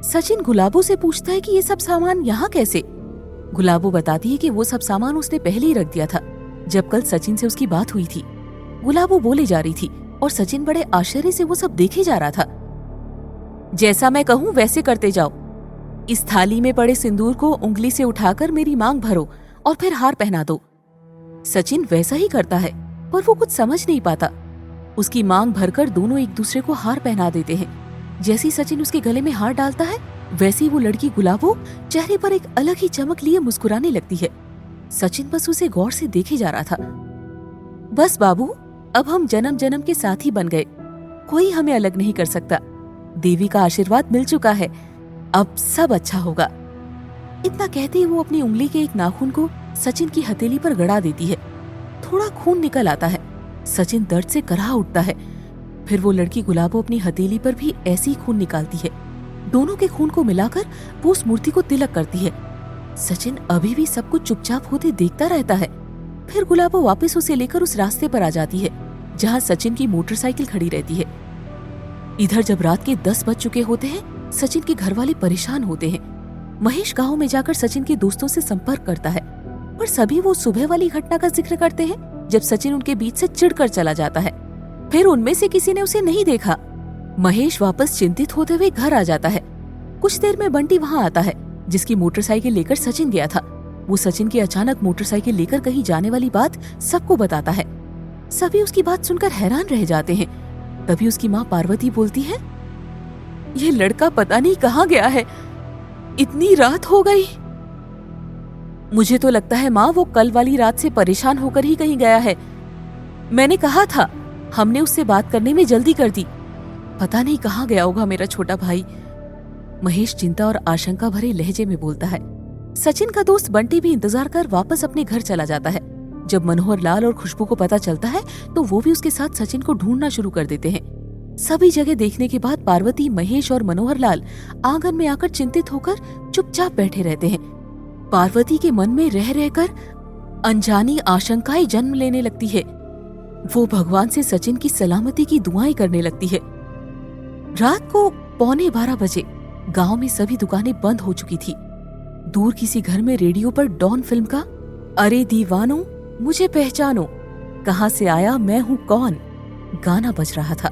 सचिन गुलाबो से पूछता है कि ये सब सामान यहाँ कैसे? गुलाबो बताती है कि वो सब सामान उसने पहले ही रख दिया था जब कल सचिन से उसकी बात हुई थी। गुलाबो बोले जा रही थी और सचिन बड़े आश्चर्य से वो सब देखे जा रहा था। जैसा मैं कहूँ वैसे करते जाओ। इस थाली में पड़े सिंदूर को उंगली से उठाकर मेरी मांग भरो और फिर हार पहना दो। सचिन वैसा ही करता है पर वो कुछ समझ नहीं पाता। उसकी मांग भरकर दोनों एक दूसरे को हार पहना देते हैं। जैसे ही सचिन उसके गले में हार डालता है वैसी वो लड़की गुलाबो चेहरे पर एक अलग ही चमक लिए मुस्कुराने लगती है। सचिन बस उसे गौर से देखे जा रहा था। बस बाबू, अब हम जन्म जन्म के साथी बन गए, कोई हमें अलग नहीं कर सकता। देवी का आशीर्वाद मिल चुका है, अब सब अच्छा होगा। इतना कहते ही वो अपनी उंगली के एक नाखून को सचिन की हथेली पर गड़ा देती है। थोड़ा खून निकल आता है। सचिन दर्द से कराह उठता है। फिर वो लड़की गुलाबो अपनी हथेली पर भी ऐसे ही खून निकालती है। दोनों के खून को मिलाकर वो उस मूर्ति को तिलक करती है। सचिन अभी भी सब कुछ चुपचाप होते देखता रहता है। फिर गुलाबो वापस उसे लेकर उस रास्ते पर आ जाती है जहाँ सचिन की मोटरसाइकिल खड़ी रहती है। इधर जब रात के 10 बज चुके होते हैं, सचिन के घर वाले परेशान होते हैं। महेश गांव में जाकर सचिन के दोस्तों से संपर्क करता है पर सभी वो सुबह वाली घटना का जिक्र करते हैं जब सचिन उनके बीच से चिढ़कर चला जाता है। फिर उनमें से किसी ने उसे नहीं देखा। महेश वापस चिंतित होते हुए घर आ जाता है। कुछ देर में बंटी वहां आता है जिसकी मोटरसाइकिल लेकर सचिन गया था। वो सचिन की अचानक मोटरसाइकिल लेकर कहीं जाने वाली बात सबको बताता है। सभी उसकी बात सुनकर हैरान रह जाते हैं। तभी उसकी माँ पार्वती बोलती है, ये लड़का पता नहीं कहाँ गया है, इतनी रात हो गई। मुझे तो लगता है माँ वो कल वाली रात से परेशान होकर ही कहीं गया है। मैंने कहा था, हमने उससे बात करने में जल्दी कर दी। पता नहीं कहाँ गया होगा मेरा छोटा भाई। महेश चिंता और आशंका भरे लहजे में बोलता है। सचिन का दोस्त बंटी भी इंतजार कर वापस अपने घर चला जाता है। जब मनोहर लाल और खुशबू को पता चलता है तो वो भी उसके साथ सचिन को ढूंढना शुरू कर देते हैं। सभी जगह देखने के बाद पार्वती, महेश और मनोहर लाल आंगन में आकर चिंतित होकर चुपचाप बैठे रहते हैं। पार्वती के मन में रह रहकर अनजानी आशंकाएं जन्म लेने लगती है। वो भगवान से सचिन की सलामती की दुआएं करने लगती है। रात को 11:15 बजे गांव में सभी दुकानें बंद हो चुकी थी। दूर किसी घर में रेडियो पर डॉन फिल्म का अरे दीवानो मुझे पहचानो, कहां से आया मैं हूं कौन गाना बज रहा था।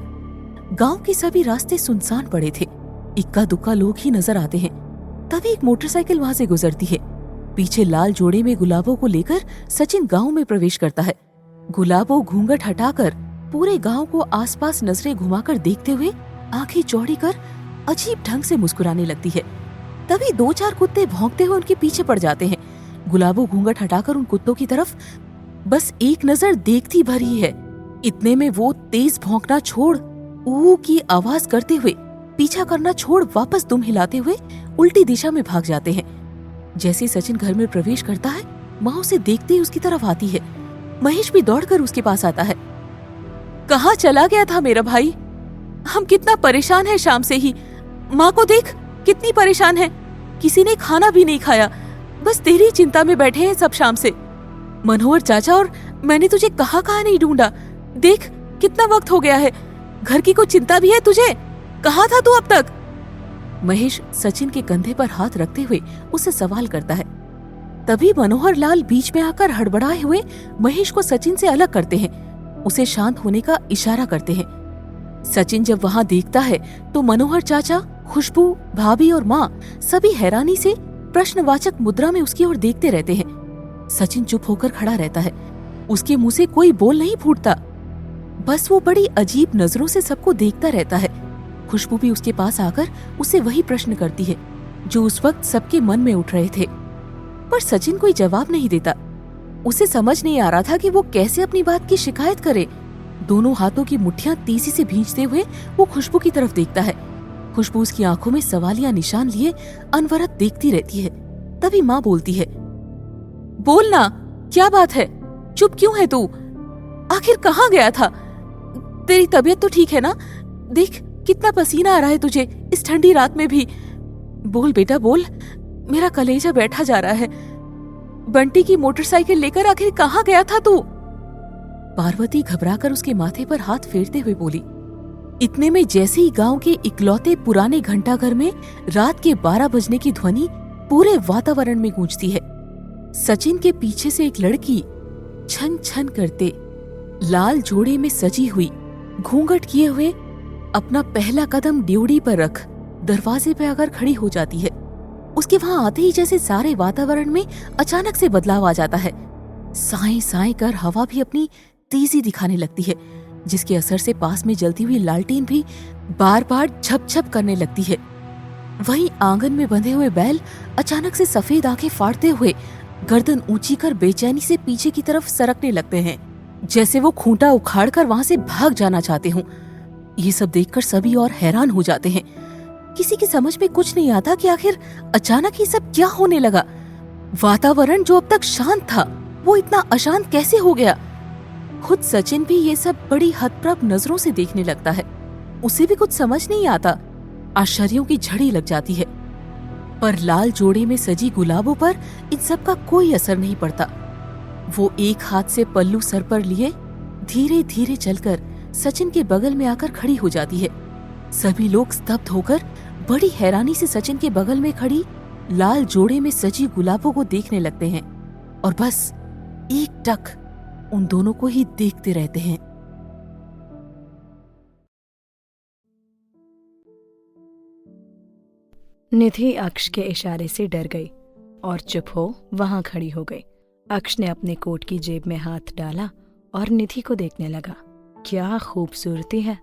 गांव के सभी रास्ते सुनसान पड़े थे। इक्का दुक्का लोग ही नजर आते हैं। तभी एक मोटरसाइकिल वहां से गुजरती है। पीछे लाल जोड़े में गुलाबो को लेकर सचिन गांव में प्रवेश करता है। गुलाबो घूंघट हटाकर पूरे गांव को आसपास नजरें घुमाकर देखते हुए आंखें चौड़ी कर अजीब ढंग से मुस्कुराने लगती है। तभी 2-4 कुत्ते भौंकते हुए उनके पीछे पड़ जाते हैं। गुलाबो घूंघट हटाकर उन कुत्तों की तरफ बस एक नजर देखती भरी है। इतने में वो तेज भौंकना छोड़ ऊ की आवाज करते हुए पीछा करना छोड़ वापस दुम हिलाते हुए उल्टी दिशा में भाग जाते हैं। जैसे सचिन घर में प्रवेश करता है, माँ उसे देखते ही उसकी तरफ आती है। महेश भी दौड़कर उसके पास आता है। कहाँ चला गया था मेरा भाई? हम कितना परेशान हैं शाम से ही। माँ को देख कितनी परेशान है, किसी ने खाना भी नहीं खाया। बस तेरी ही चिंता में बैठे हैं सब शाम से। मनोहर चाचा और मैंने तुझे कहाँ कहाँ नहीं ढूंढा। देख कितना वक्त हो गया है, घर की कोई चिंता भी है तुझे? कहाँ था तू अब तक? महेश सचिन के कंधे पर हाथ रखते हुए उससे सवाल करता है। तभी मनोहर लाल बीच में आकर हड़बड़ाए हुए महेश को सचिन से अलग करते हैं, उसे शांत होने का इशारा करते हैं। सचिन जब वहां देखता है तो मनोहर चाचा, खुशबू, भाभी और माँ सभी हैरानी से प्रश्नवाचक मुद्रा में उसकी ओर देखते रहते हैं। सचिन चुप होकर खड़ा रहता है, उसके मुंह से कोई बोल नहीं फूटता, बस वो बड़ी अजीब नजरों से सबको देखता रहता है। खुशबू भी उसके पास आकर उससे वही प्रश्न करती है जो उस वक्त सबके मन में उठ रहे थे, पर सचिन कोई जवाब नहीं देता। उसे समझ नहीं आ रहा था कि वो कैसे अपनी बात की शिकायत करे। दोनों हाथों की मुट्ठियां तेजी से भींचते हुए वो खुशबू की तरफ देखता है। खुशबू उसकी आंखों में सवालिया निशान लिए अनवरत देखती रहती है। तभी माँ बोलती है, बोलना, क्या बात है? चुप क्यों है तू? आखिर कहाँ गया था? तेरी तबीयत तो ठीक है ना? देख कितना पसीना आ रहा है तुझे इस ठंडी रात में भी। बोल बेटा बोल, मेरा कलेजा बैठा जा रहा है। बंटी की मोटरसाइकिल लेकर आखिर कहाँ गया था तू? पार्वती घबराकर उसके माथे पर हाथ फेरते हुए बोली। इतने में जैसे ही गांव के इकलौते पुराने घंटाघर में रात के 12 बजने की ध्वनि पूरे वातावरण में गूंजती है। सचिन के पीछे से एक लड़की छन छन करते लाल जोड़े में सजी हुई, घूंघट किए हुए, अपना पहला कदम ड्योढ़ी पर रख दरवाजे पे आकर खड़ी हो जाती है। उसके वहां आते ही जैसे सारे वातावरण में अचानक से बदलाव आ जाता है। साएं साएं कर हवा भी अपनी तेजी दिखाने लगती है, जिसके असर से पास में जलती हुई लालटेन भी बार बार झप झप करने लगती है। वहीं आंगन में बंधे हुए बैल अचानक से सफेद आंखें फाड़ते हुए गर्दन ऊंची कर बेचैनी से पीछे की तरफ सरकने लगते हैं, जैसे वो खूंटा उखाड़कर वहां से भाग जाना चाहते हों। ये सब देखकर सभी और हैरान हो जाते हैं। किसी की समझ में कुछ नहीं आता कि आखिर अचानक ही सब क्या होने लगा। वातावरण जो अब तक शांत था वो इतना अशांत कैसे हो गया? खुद सचिन भी ये सब बड़ी हतप्रभ नजरों से देखने लगता है। उसे भी कुछ समझ नहीं आता। आश्चर्यों की झड़ी लग जाती है, पर लाल जोड़े में सजी गुलाबों पर इन सब का कोई असर नहीं पड़ता। वो एक हाथ से पल्लू सर पर लिए धीरे धीरे चलकर सचिन के बगल में आकर खड़ी हो जाती है। सभी लोग स्तब्ध होकर बड़ी हैरानी से सचिन के बगल में खड़ी लाल जोड़े में सजी गुलाबों को देखने लगते हैं और बस एक टक उन दोनों को ही देखते रहते हैं। निधि अक्ष के इशारे से डर गई और चुप हो वहां खड़ी हो गई। अक्ष ने अपने कोट की जेब में हाथ डाला और निधि को देखने लगा। क्या खूबसूरती है!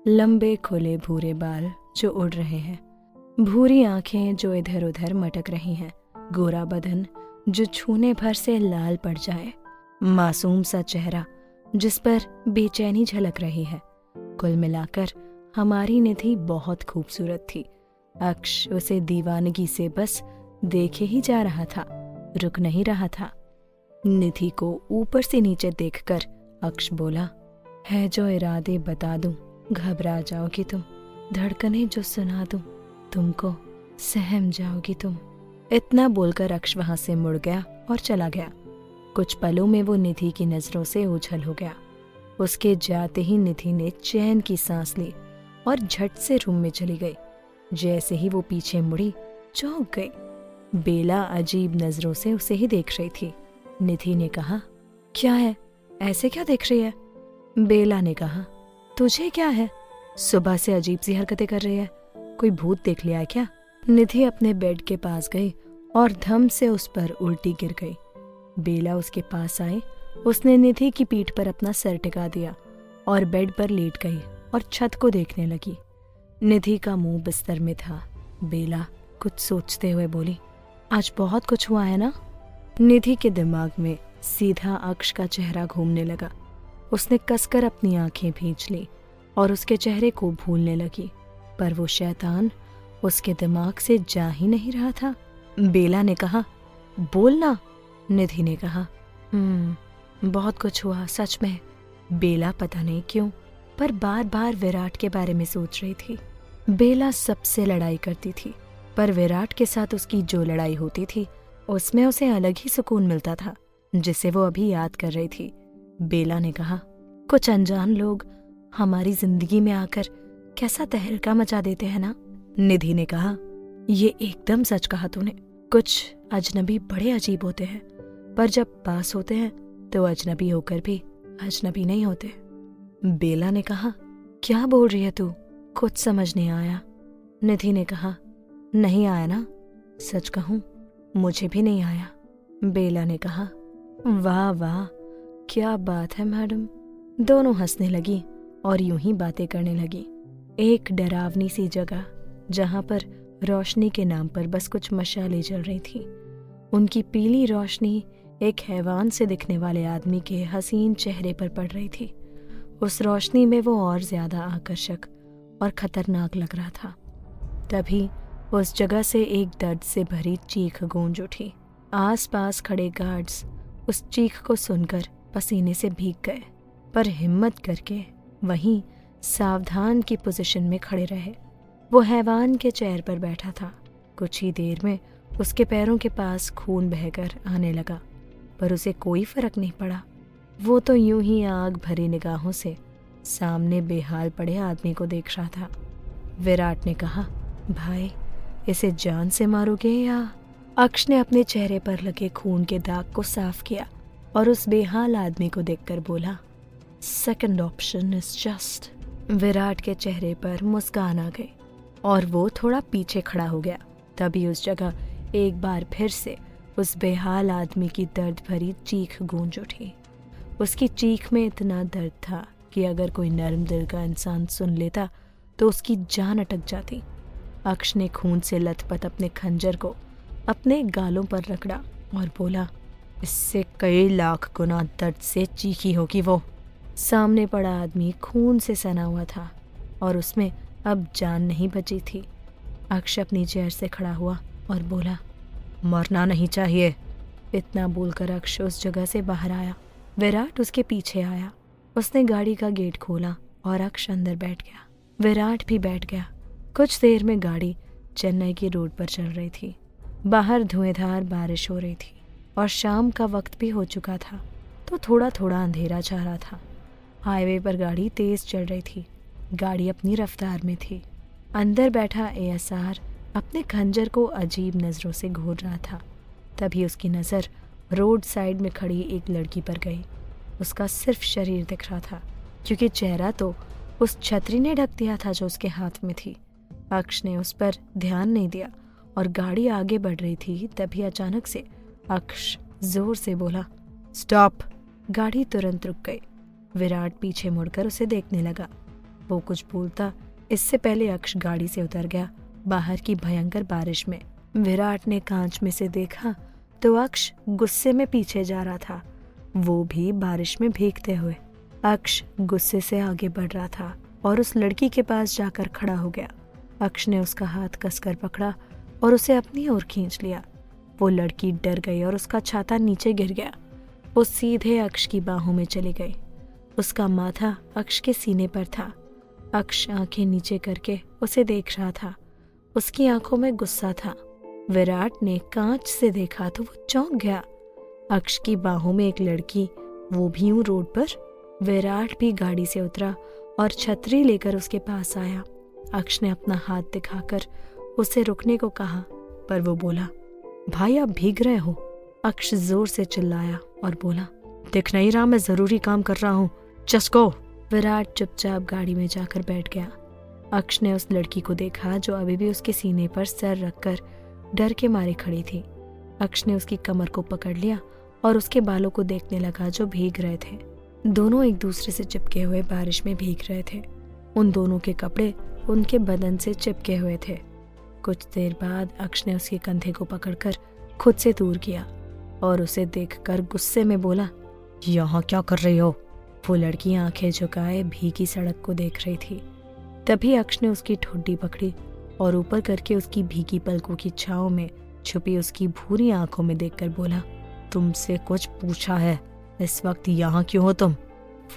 लंबे खुले भूरे बाल जो उड़ रहे हैं, भूरी आंखें जो इधर उधर मटक रही हैं, गोरा बदन जो छूने भर से लाल पड़ जाए, मासूम सा चेहरा जिस पर बेचैनी झलक रही है। कुल मिलाकर हमारी निधि बहुत खूबसूरत थी। अक्ष उसे दीवानगी से बस देखे ही जा रहा था, रुक नहीं रहा था। निधि को ऊपर से नीचे देखकर अक्ष बोला, है जो इरादे बता दूं, घबरा जाओगी तुम, धड़कनें जो सुना दूं तुमको, सहम जाओगी तुम। इतना बोलकर अक्ष वहां से मुड़ गया और चला गया। कुछ पलों में वो निधि की नजरों से ओझल हो गया। उसके जाते ही निधि ने चैन की सांस ली और झट से रूम में चली गई। जैसे ही वो पीछे मुड़ी, चौंक गई। बेला अजीब नजरों से उसे ही देख रही थी। निधि ने कहा, क्या है, ऐसे क्या देख रही है? बेला ने कहा, तुझे क्या है, सुबह से अजीब सी हरकतें कर रही है, कोई भूत देख लिया है क्या? निधि अपने बेड के पास गई और धम से उस पर उल्टी गिर गई। बेला उसके पास आई। उसने निधि की पीठ पर अपना सर टिका दिया और बेड पर लेट गई और छत को देखने लगी। निधि का मुंह बिस्तर में था। बेला कुछ सोचते हुए बोली, आज बहुत कुछ हुआ है ना? निधि के दिमाग में सीधा अक्ष का चेहरा घूमने लगा। उसने कसकर अपनी आंखें भींच ली और उसके चेहरे को भूलने लगी, पर वो शैतान उसके दिमाग से जा ही नहीं रहा था। बेला ने कहा, बोलना। निधि ने कहा, बहुत कुछ हुआ सच में। बेला पता नहीं क्यों पर बार बार विराट के बारे में सोच रही थी। बेला सबसे लड़ाई करती थी, पर विराट के साथ उसकी जो लड़ाई होती थी उसमें उसे अलग ही सुकून मिलता था जिसे वो अभी याद कर रही थी। बेला ने कहा, कुछ अनजान लोग हमारी जिंदगी में आकर कैसा तहलका मचा देते हैं ना। निधि ने कहा, ये एकदम सच कहा तूने। कुछ अजनबी बड़े अजीब होते हैं, पर जब पास होते हैं तो अजनबी होकर भी अजनबी नहीं होते। बेला ने कहा, क्या बोल रही है तू? कुछ समझ नहीं आया। निधि ने कहा, नहीं आया ना? सच कहूं मुझे भी नहीं आया। बेला ने कहा, वाह वाह, क्या बात है मैडम। दोनों हंसने लगी और यूं ही बातें करने लगी। एक डरावनी सी जगह जहां पर रोशनी के नाम पर बस कुछ मशालें जल रही थी। उनकी पीली रोशनी एक हैवान से दिखने वाले आदमी के हसीन चेहरे पर पड़ रही थी। उस रोशनी में वो और ज्यादा आकर्षक और खतरनाक लग रहा था। तभी उस जगह से एक दर्द से भरी चीख गूंज उठी। आसपास खड़े गार्ड्स उस चीख को सुनकर पसीने से भीग गए, पर हिम्मत करके वहीं सावधान की पोजीशन में खड़े रहे। वो हैवान के चेयर पर बैठा था। कुछ ही देर में उसके पैरों के पास खून बहकर आने लगा, पर उसे कोई फर्क नहीं पड़ा। वो तो यूं ही आग भरी निगाहों से सामने बेहाल पड़े आदमी को देख रहा था। विराट ने कहा, भाई इसे जान से मारोगे या? अक्ष ने अपने चेहरे पर लगे खून के दाग को साफ किया और उस बेहाल आदमी को देखकर बोला, second option is just. Virat के चेहरे पर मुस्कान आ गई और वो थोड़ा पीछे खड़ा हो गया। तभी उस जगह एक बार फिर से उस बेहाल आदमी की दर्द भरी चीख गूंज उठी। उसकी चीख में इतना दर्द था कि अगर कोई नर्म दिल का इंसान सुन लेता तो उसकी जान अटक जाती। अक्ष ने खून से लथपथ अपने खंजर को अपने गालों पर रगड़ा और बोला, इससे कई लाख गुना दर्द से चीखी होगी वो। सामने पड़ा आदमी खून से सना हुआ था और उसमें अब जान नहीं बची थी। अक्ष अपनी चेयर से खड़ा हुआ और बोला, मरना नहीं चाहिए। इतना बोलकर अक्ष उस जगह से बाहर आया। विराट उसके पीछे आया। उसने गाड़ी का गेट खोला और अक्ष अंदर बैठ गया। विराट भी बैठ गया। कुछ देर में गाड़ी चेन्नई की रोड पर चल रही थी। बाहर धुएंधार बारिश हो रही थी और शाम का वक्त भी हो चुका था, तो थोड़ा थोड़ा अंधेरा छा रहा था। हाईवे पर गाड़ी तेज चल रही थी। गाड़ी अपनी रफ्तार में थी। अंदर बैठा एएसआर अपने खंजर को अजीब नज़रों से घूर रहा था। तभी उसकी नज़र रोड साइड में खड़ी एक लड़की पर गई। उसका सिर्फ शरीर दिख रहा था, क्योंकि चेहरा तो उस छतरी ने ढक दिया था जो उसके हाथ में थी। अक्ष ने उस पर ध्यान नहीं दिया और गाड़ी आगे बढ़ रही थी। तभी अचानक से अक्ष जोर से बोला, स्टॉप। गाड़ी तुरंत रुक गई। विराट पीछे मुड़कर उसे देखने लगा। वो कुछ बोलता इससे पहले अक्ष गाड़ी से उतर गया। बाहर की भयंकर बारिश में विराट ने कांच में से देखा तो अक्ष गुस्से में पीछे जा रहा था, वो भी बारिश में भीगते हुए। अक्ष गुस्से से आगे बढ़ रहा था और उस लड़की के पास जाकर खड़ा हो गया। अक्ष ने उसका हाथ कसकर पकड़ा और उसे अपनी ओर खींच लिया। वो लड़की डर गई और उसका छाता नीचे गिर गया। वो सीधे अक्ष की बाहों में चली गई। उसका माथा अक्ष के सीने पर था। अक्ष आंखें नीचे करके उसे देख रहा था। उसकी आंखों में गुस्सा था। विराट ने कांच से देखा तो वो चौंक गया। अक्ष की बाहों में एक लड़की, वो भी यूं रोड पर। विराट भी गाड़ी से उतरा और छतरी लेकर उसके पास आया। अक्ष ने अपना हाथ दिखाकर उसे रुकने को कहा, पर वो बोला, भाई आप भीग रहे हो। अक्ष जोर से चिल्लाया और बोला, दिख नहीं रहा मैं जरूरी काम कर रहा हूँ, जस्ट गो। विराट चुपचाप गाड़ी में जाकर बैठ गया। अक्ष ने उस लड़की को देखा जो अभी भी उसके सीने पर सर रखकर डर के मारे खड़ी थी। अक्ष ने उसकी कमर को पकड़ लिया और उसके बालों को देखने लगा जो भीग रहे थे। दोनों एक दूसरे से चिपके हुए बारिश में भीग रहे थे। उन दोनों के कपड़े उनके बदन से चिपके हुए थे। कुछ देर बाद अक्ष ने उसके कंधे को पकड़कर खुद से दूर किया और उसे देखकर गुस्से में बोला, यहाँ क्या कर रही हो? वो लड़की आंखें झुकाए भीगी सड़क को देख रही थी। तभी अक्ष ने उसकी ठुड्डी पकड़ी और ऊपर करके उसकी भीगी पलकों की छांव में छुपी उसकी भूरी आंखों में देखकर बोला, तुमसे कुछ पूछा है, इस वक्त यहाँ क्यों हो तुम?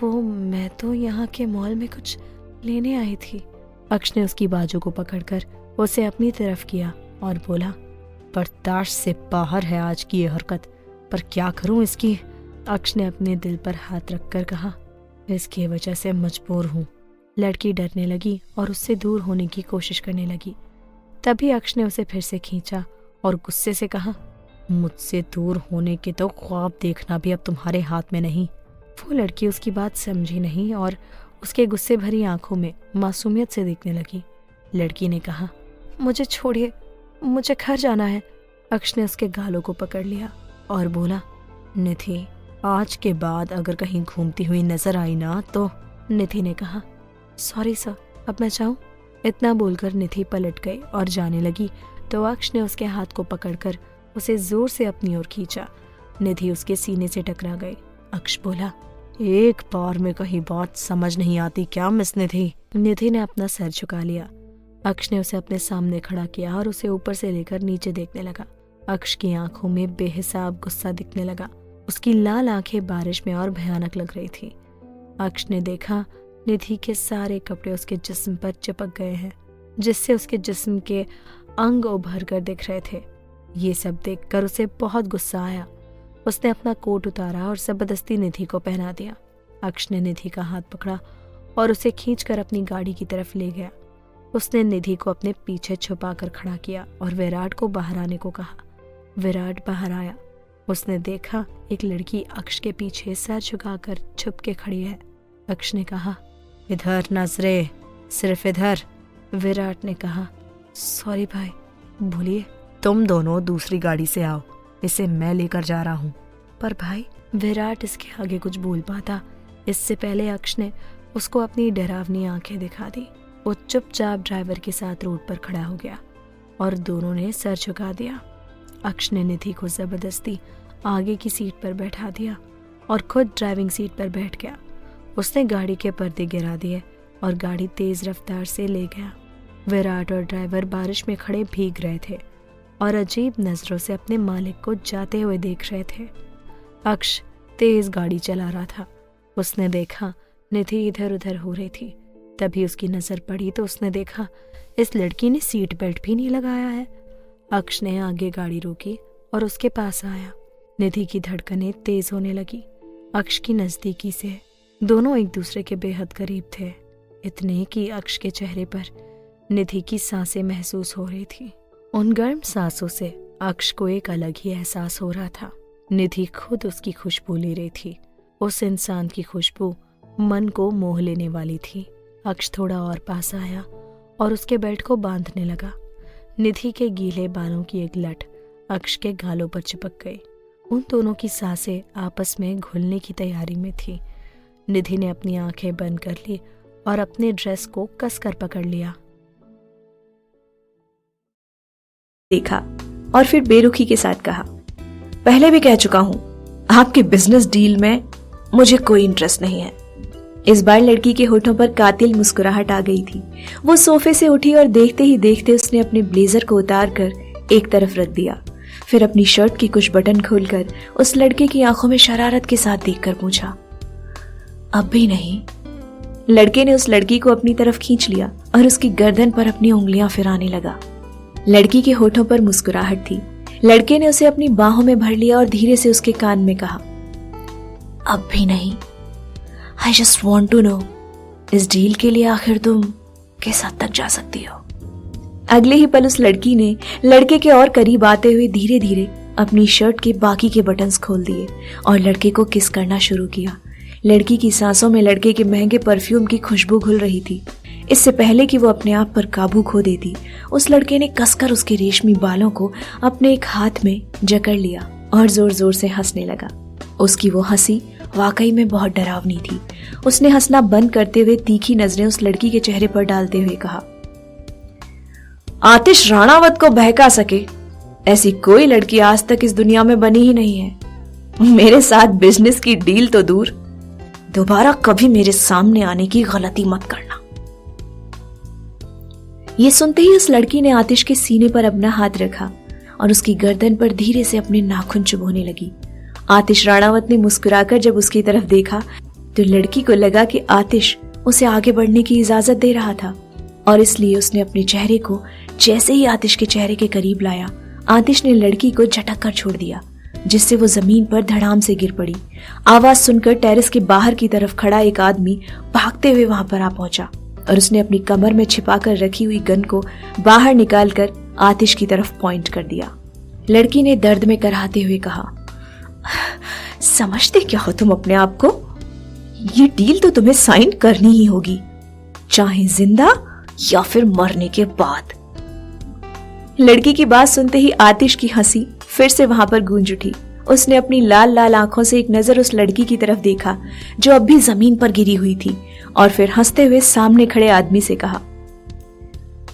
वो मैं तो यहाँ के मॉल में कुछ लेने आई थी। अक्ष ने उसकी बाजू को पकड़कर उसे अपनी तरफ किया और बोला, बर्दाश्त से बाहर है आज की ये हरकत, पर क्या करूं इसकी। अक्ष ने अपने दिल पर हाथ रखकर कहा, इसकी वजह से मजबूर हूँ। लड़की डरने लगी और उससे दूर होने की कोशिश करने लगी। तभी अक्ष ने उसे फिर से खींचा और गुस्से से कहा, मुझसे दूर होने के तो ख्वाब देखना भी अब तुम्हारे हाथ में नहीं। वो लड़की उसकी बात समझी नहीं और उसके गुस्से भरी आंखों में मासूमियत से देखने लगी। लड़की ने कहा, मुझे छोड़िए, मुझे घर जाना है। अक्ष ने उसके गालों को पकड़ लिया और बोला, निधि, आज के बाद अगर कहीं घूमती हुई नजर आई ना तो। निधि ने कहा, सॉरी सर, अब मैं जाऊं। इतना बोलकर निधि पलट गई और जाने लगी तो अक्ष ने उसके हाथ को पकड़कर उसे जोर से अपनी ओर खींचा। निधि उसके सीने से टकरा गई। अक्ष बोला, एक बार में कहीं बात समझ नहीं आती क्या मिस निधि। निधि ने अपना सर झुका लिया। अक्ष ने उसे अपने सामने खड़ा किया और उसे ऊपर से लेकर नीचे देखने लगा। अक्ष की आंखों में बेहिसाब गुस्सा दिखने लगा। उसकी लाल आंखें बारिश में और भयानक लग रही थी। अक्ष ने देखा निधि के सारे कपड़े उसके जिस्म पर चिपक गए हैं, जिससे उसके जिस्म के अंग उभर कर दिख रहे थे। ये सब देखकर उसे बहुत गुस्सा आया। उसने अपना कोट उतारा और जबरदस्ती निधि को पहना दिया। अक्ष ने निधि का हाथ पकड़ा और उसे खींचकर अपनी गाड़ी की तरफ ले गया। उसने निधि को अपने पीछे छुपा कर खड़ा किया और विराट को बाहर आने को कहा। विराट बाहर आया। उसने देखा एक लड़की अक्ष के पीछे सर झुकाकर छुप के खड़ी है। अक्ष ने कहा, इधर नजरे, सिर्फ इधर। विराट ने कहा, सॉरी भाई। बोलिए, तुम दोनों दूसरी गाड़ी से आओ, इसे मैं लेकर जा रहा हूँ। पर भाई, विराट इसके आगे कुछ बोल पाता इससे पहले अक्ष ने उसको अपनी डरावनी आंखें दिखा दी। वो चुपचाप ड्राइवर के साथ रोड पर खड़ा हो गया और दोनों ने सर झुका दिया। अक्ष ने निधि को जबरदस्ती आगे की सीट पर बैठा दिया और खुद ड्राइविंग सीट पर बैठ गया। उसने गाड़ी के पर्दे गिरा दिए और गाड़ी तेज रफ्तार से ले गया। विराट और ड्राइवर बारिश में खड़े भीग रहे थे और अजीब नजरों से अपने मालिक को जाते हुए देख रहे थे। अक्ष तेज गाड़ी चला रहा था। उसने देखा निधि इधर उधर हो रही थी। तभी उसकी नजर पड़ी तो उसने देखा इस लड़की ने सीट बेल्ट भी नहीं लगाया है। अक्ष ने आगे गाड़ी रोकी और उसके पास आया। निधि की धड़कनें तेज होने लगी। अक्ष की नजदीकी से दोनों एक दूसरे के बेहद करीब थे, इतने कि अक्ष के चेहरे पर निधि की सांसें महसूस हो रही थी। उन गर्म सांसों से अक्ष को एक अलग ही एहसास हो रहा था। निधि खुद उसकी खुशबू ले रही थी। उस इंसान की खुशबू मन को मोह लेने वाली थी। अक्ष थोड़ा और पास आया और उसके बेल्ट को बांधने लगा। निधि के गीले बालों की एक लट अक्ष के गालों पर चिपक गई। उन दोनों की सांसें आपस में घुलने की तैयारी में थी। निधि ने अपनी आंखें बंद कर ली और अपने ड्रेस को कसकर पकड़ लिया। देखा और फिर बेरुखी के साथ कहा, पहले भी कह चुका हूं, आपके बिजनेस डील में मुझे कोई इंटरेस्ट नहीं है। इस बार लड़की के होठों पर कातिल मुस्कुराहट आ गई थी। वो सोफे से उठी और देखते ही देखते उसने अपने ब्लेजर को उतार कर एक तरफ रख दिया। फिर अपनी शर्ट की कुछ बटन खोलकर उस लड़के की आंखों में शरारत के साथ देखकर पूछा, अब भी नहीं? लड़के ने उस लड़की को अपनी तरफ खींच लिया और उसकी गर्दन पर अपनी उंगलियां फिराने लगा। लड़की के होठों पर मुस्कुराहट थी। लड़के ने उसे अपनी बाहों में भर लिया और धीरे से उसके कान में कहा, अब भी नहीं? I just want to know, इस डील के लिए आखिर तुम किस हद तक जा सकती हो? अगले ही पल उस लड़की ने लड़के के और करीब आते हुए धीरे धीरे अपनी शर्ट के बाकी के बटन्स खोल दिए और लड़के को किस करना शुरू किया। लड़की की सांसों में लड़के के महंगे परफ्यूम की खुशबू घुल रही थी। इससे पहले कि वो अपने आप पर काबू खो देती, उस लड़के ने कसकर उसके रेशमी बालों को अपने एक हाथ में जकड़ लिया और जोर जोर से हंसने लगा। उसकी वो हंसी वाकई में बहुत डरावनी थी। उसने हंसना बंद करते हुए तीखी नजरें उस लड़की के चेहरे पर डालते हुए कहा, आतिश राणावत को बहका सके ऐसी कोई लड़की आज तक इस दुनिया में बनी ही नहीं है। मेरे साथ बिजनेस की डील तो दूर, दोबारा कभी मेरे सामने आने की गलती मत करना। ये सुनते ही उस लड़की ने आतिश के सीने पर अपना हाथ रखा और उसकी गर्दन पर धीरे से अपने नाखून चुभोने लगी। आतिश राणावत ने मुस्कुराकर जब उसकी तरफ देखा तो लड़की को लगा कि आतिश उसे आगे बढ़ने की इजाजत दे रहा था और इसलिए उसने अपने चेहरे को जैसे ही आतिश के चेहरे के करीब लाया, आतिश ने लड़की को झटक कर छोड़ दिया, जिससे वो जमीन पर धड़ाम से गिर पड़ी। आवाज सुनकर टेरेस के बाहर की तरफ खड़ा एक आदमी भागते हुए वहां पर आ पहुंचा और उसने अपनी कमर में छिपाकर रखी हुई गन को बाहर निकालकर आतिश की तरफ पॉइंट कर दिया। लड़की ने दर्द में कराहते हुए कहा, समझते क्या हो तुम अपने आप को? ये डील तो तुम्हें साइन करनी ही होगी, चाहे जिंदा या फिर मरने के बाद। लड़की की बात सुनते ही आतिश की हंसी फिर से वहां पर गूंज उठी। उसने अपनी लाल लाल आंखों से एक नजर उस लड़की की तरफ देखा जो अब भी जमीन पर गिरी हुई थी, और फिर हंसते हुए सामने खड़े आदमी से कहा,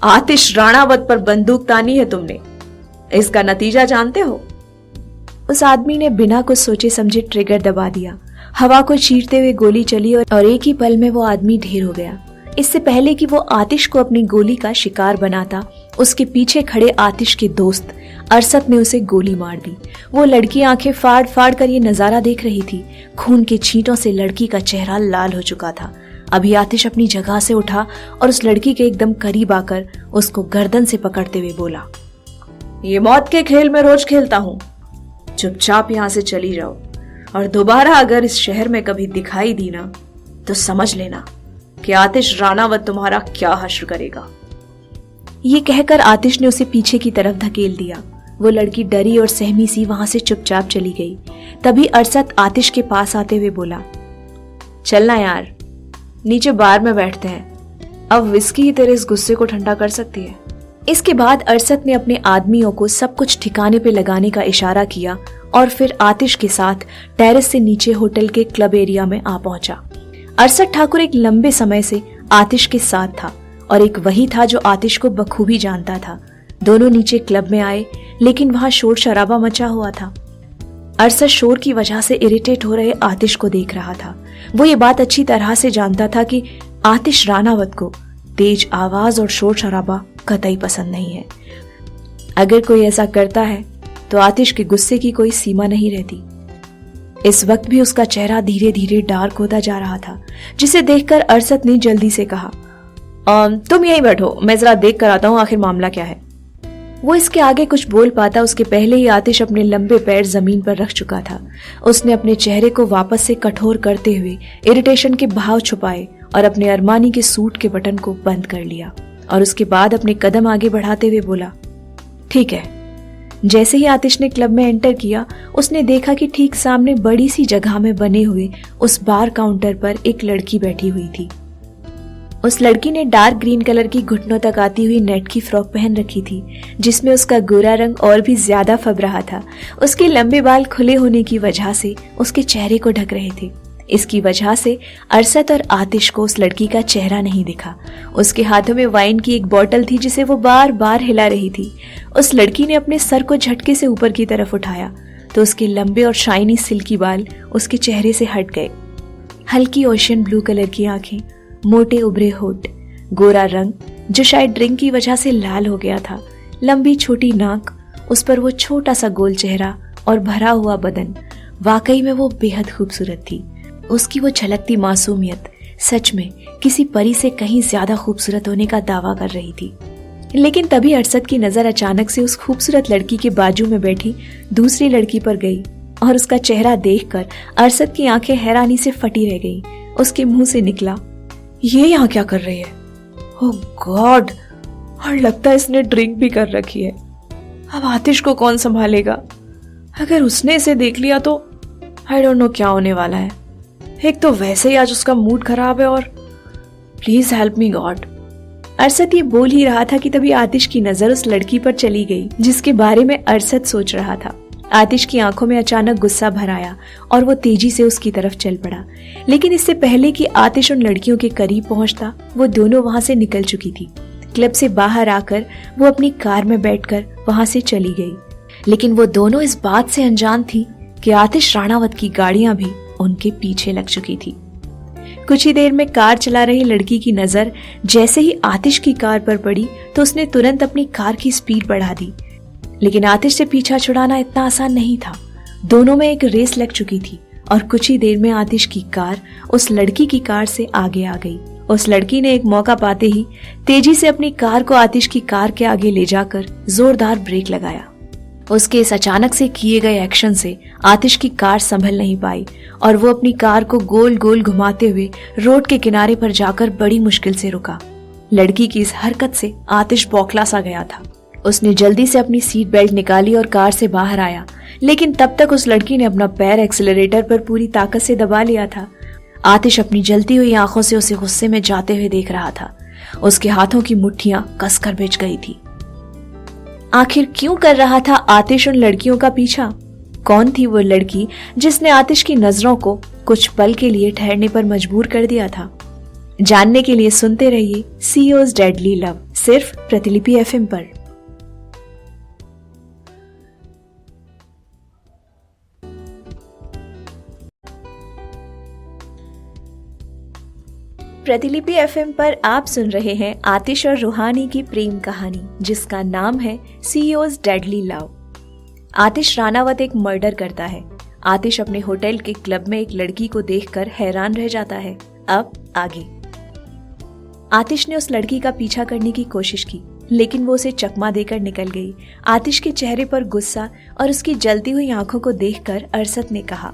आतिश राणावत पर बंदूक तानी है तुमने, इसका नतीजा जानते हो? उस आदमी ने बिना कुछ सोचे समझे ट्रिगर दबा दिया। हवा को चीरते हुए गोली चली और एक ही पल में वो आदमी ढेर हो गया। इससे पहले कि वो आतिश को अपनी गोली का शिकार बनाता, उसके पीछे खड़े आतिश के दोस्त अरसत ने उसे गोली मार दी। वो लड़की आंखें फाड़ फाड़ कर ये नजारा देख रही थी। खून के छींटों से लड़की का चेहरा लाल हो चुका था। अभी आतिश अपनी जगह से उठा और उस लड़की के एकदम करीब आकर उसको गर्दन से पकड़ते हुए बोला, ये मौत के खेल में रोज खेलता हूं, चुपचाप यहां से चली जाओ, और दोबारा अगर इस शहर में कभी दिखाई दी ना तो समझ लेना कि आतिश राणावत तुम्हारा क्या हश्र करेगा। ये कहकर आतिश ने उसे पीछे की तरफ धकेल दिया। वो लड़की डरी और सहमी सी वहां से चुपचाप चली गई। तभी अरसत आतिश के पास आते हुए बोला, चलना यार, नीचे बार में बैठते हैं, अब विस्की ही तेरे इस गुस्से को ठंडा कर सकती है। इसके बाद अरसत ने अपने आदमियों को सब कुछ ठिकाने पे लगाने का इशारा किया और फिर आतिश के साथ टेरेस से नीचे होटल के क्लब एरिया में आ पहुंचा। अरसत ठाकुर एक लंबे समय से आतिश के साथ था और एक वही था जो आतिश को बखूबी जानता था। दोनों नीचे क्लब में आए, लेकिन वहां शोर शराबा मचा हुआ था। अरसत शोर की वजह से इरिटेट हो रहे आतिश को देख रहा था। वो ये बात अच्छी तरह से जानता था कि आतिश राणावत को तेज आवाज और शोर शराबा कतई पसंद नहीं है। अगर कोई ऐसा करता है तो आतिश के गुस्से की कोई सीमा नहीं रहती। इस वक्त भी उसका चेहरा धीरे धीरे डार्क होता जा रहा था, जिसे देखकर अरसत ने जल्दी से कहा, तुम यहीं बैठो, मैं जरा देख कर आता हूं आखिर मामला क्या है। वो इसके आगे कुछ बोल पाता उसके पहले ही आतिश अपने लंबे पैर जमीन पर रख चुका था। उसने अपने चेहरे को वापस से कठोर करते हुए इरिटेशन के भाव छुपाए और अपने अरमानी के सूट के बटन को बंद कर लिया, और उसके बाद अपने कदम आगे बढ़ाते हुए बोला, ठीक है। जैसे ही आतिश ने क्लब में एंटर किया, उसने देखा कि ठीक सामने बड़ी सी जगह में बने हुए उस बार काउंटर पर एक लड़की बैठी हुई थी। उस लड़की ने डार्क ग्रीन कलर की घुटनों तक आती हुई नेट की फ्रॉक पहन रखी थी, जिसमें उसका गोरा रंग और भी ज्यादा फब रहा था। उसके लंबे बाल खुले होने की वजह से उसके चेहरे को ढक रहे थे। इसकी वजह से अरसत और आतिश को उस लड़की का चेहरा नहीं दिखा। उसके हाथों में वाइन की एक बोतल थी जिसे वो बार बार हिला रही थी। उस लड़की ने अपने सर को झटके से ऊपर की तरफ उठाया तो उसके लंबे और शाइनी सिल्की बाल उसके चेहरे से हट गए। हल्की ओशियन ब्लू कलर की आंखें, मोटे उभरे होठ, गोरा रंग जो शायद ड्रिंक की वजह से लाल हो गया था, लंबी छोटी नाक, उस पर वो छोटा सा गोल चेहरा और भरा हुआ बदन। वाकई में वो बेहद खूबसूरत थी। उसकी वो झलकती मासूमियत सच में किसी परी से कहीं ज्यादा खूबसूरत होने का दावा कर रही थी। लेकिन तभी अरसत की नजर अचानक से उस खूबसूरत लड़की के बाजू में बैठी दूसरी लड़की पर गई और उसका चेहरा देखकर अरसत की आंखें हैरानी से फटी रह गई। उसके मुंह से निकला, ये यहाँ क्या कर रही है? ओह गॉड, और लगता है इसने ड्रिंक भी कर रखी है। अब आतिश को कौन संभालेगा? अगर उसने इसे देख लिया तो आई डोंट नो क्या होने वाला है। एक तो वैसे ही आज उसका मूड खराब है और प्लीज हेल्प मी गॉड। अरसत ये बोल ही रहा था कि तभी आतिश की नजर उस लड़की पर चली गई जिसके बारे में अरसत सोच रहा था। आतिश की आंखों में अचानक गुस्सा भर आया और वो तेजी से उसकी तरफ चल पड़ा। लेकिन इससे पहले कि आतिश उन लड़कियों के करीब पहुंचता, वो दोनों वहां से निकल चुकी थी। क्लब से बाहर आकर वो अपनी कार में बैठकर वहां से चली गई। लेकिन वो दोनों इस बात से अनजान थी कि आतिश राणावत की गाड़ियां भी उनके पीछे लग चुकी थी। कुछ ही देर में कार चला रही लड़की की नजर जैसे ही आतिश की कार पर पड़ी तो उसने तुरंत अपनी कार की स्पीड बढ़ा दी। लेकिन आतिश से पीछा छुड़ाना इतना आसान नहीं था। दोनों में एक रेस लग चुकी थी और कुछ ही देर में आतिश की कार उस लड़की की कार से आगे आ गई। उस लड़की ने एक मौका पाते ही तेजी से अपनी कार को आतिश की कार के आगे ले जाकर जोरदार ब्रेक लगाया। उसके इस अचानक से किए गए एक्शन से आतिश की कार संभल नहीं पाई और वो अपनी कार को गोल गोल घुमाते हुए रोड के किनारे पर जाकर बड़ी मुश्किल से रुका। लड़की की इस हरकत से आतिश बौखला सा गया था। उसने जल्दी से अपनी सीट बेल्ट निकाली और कार से बाहर आया, लेकिन तब तक उस लड़की ने अपना पैर एक्सीलरेटर पर पूरी ताकत से दबा लिया था। आतिश अपनी जलती हुई आंखों से उसे गुस्से में जाते हुए देख रहा था। उसके हाथों की मुट्ठियां कसकर भिज गई थी। आखिर क्यों कर रहा था आतिश उन लड़कियों का पीछा? कौन थी वो लड़की जिसने आतिश की नजरों को कुछ पल के लिए ठहरने पर मजबूर कर दिया था? जानने के लिए सुनते रहिए सीईओज डेडली लव, सिर्फ प्रतिलिपि एफएम पर। प्रतिलिपि एफएम पर आप सुन रहे हैं आतिश और रूहानी की प्रेम कहानी, जिसका नाम है सीईओज डेडली लव। आतिश रानावत एक मर्डर करता है। आतिश अपने होटल के क्लब में एक लड़की को देखकर हैरान रह जाता है। अब आगे। आतिश ने उस लड़की का पीछा करने की कोशिश की, लेकिन वो उसे चकमा देकर निकल गई। आतिश के चेहरे पर गुस्सा और उसकी जलती हुई आंखों को देखकर अरसत ने कहा,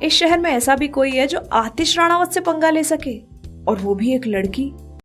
इस शहर में ऐसा भी कोई है जो आतिश राणावत से पंगा ले सके, और वो भी एक लड़की?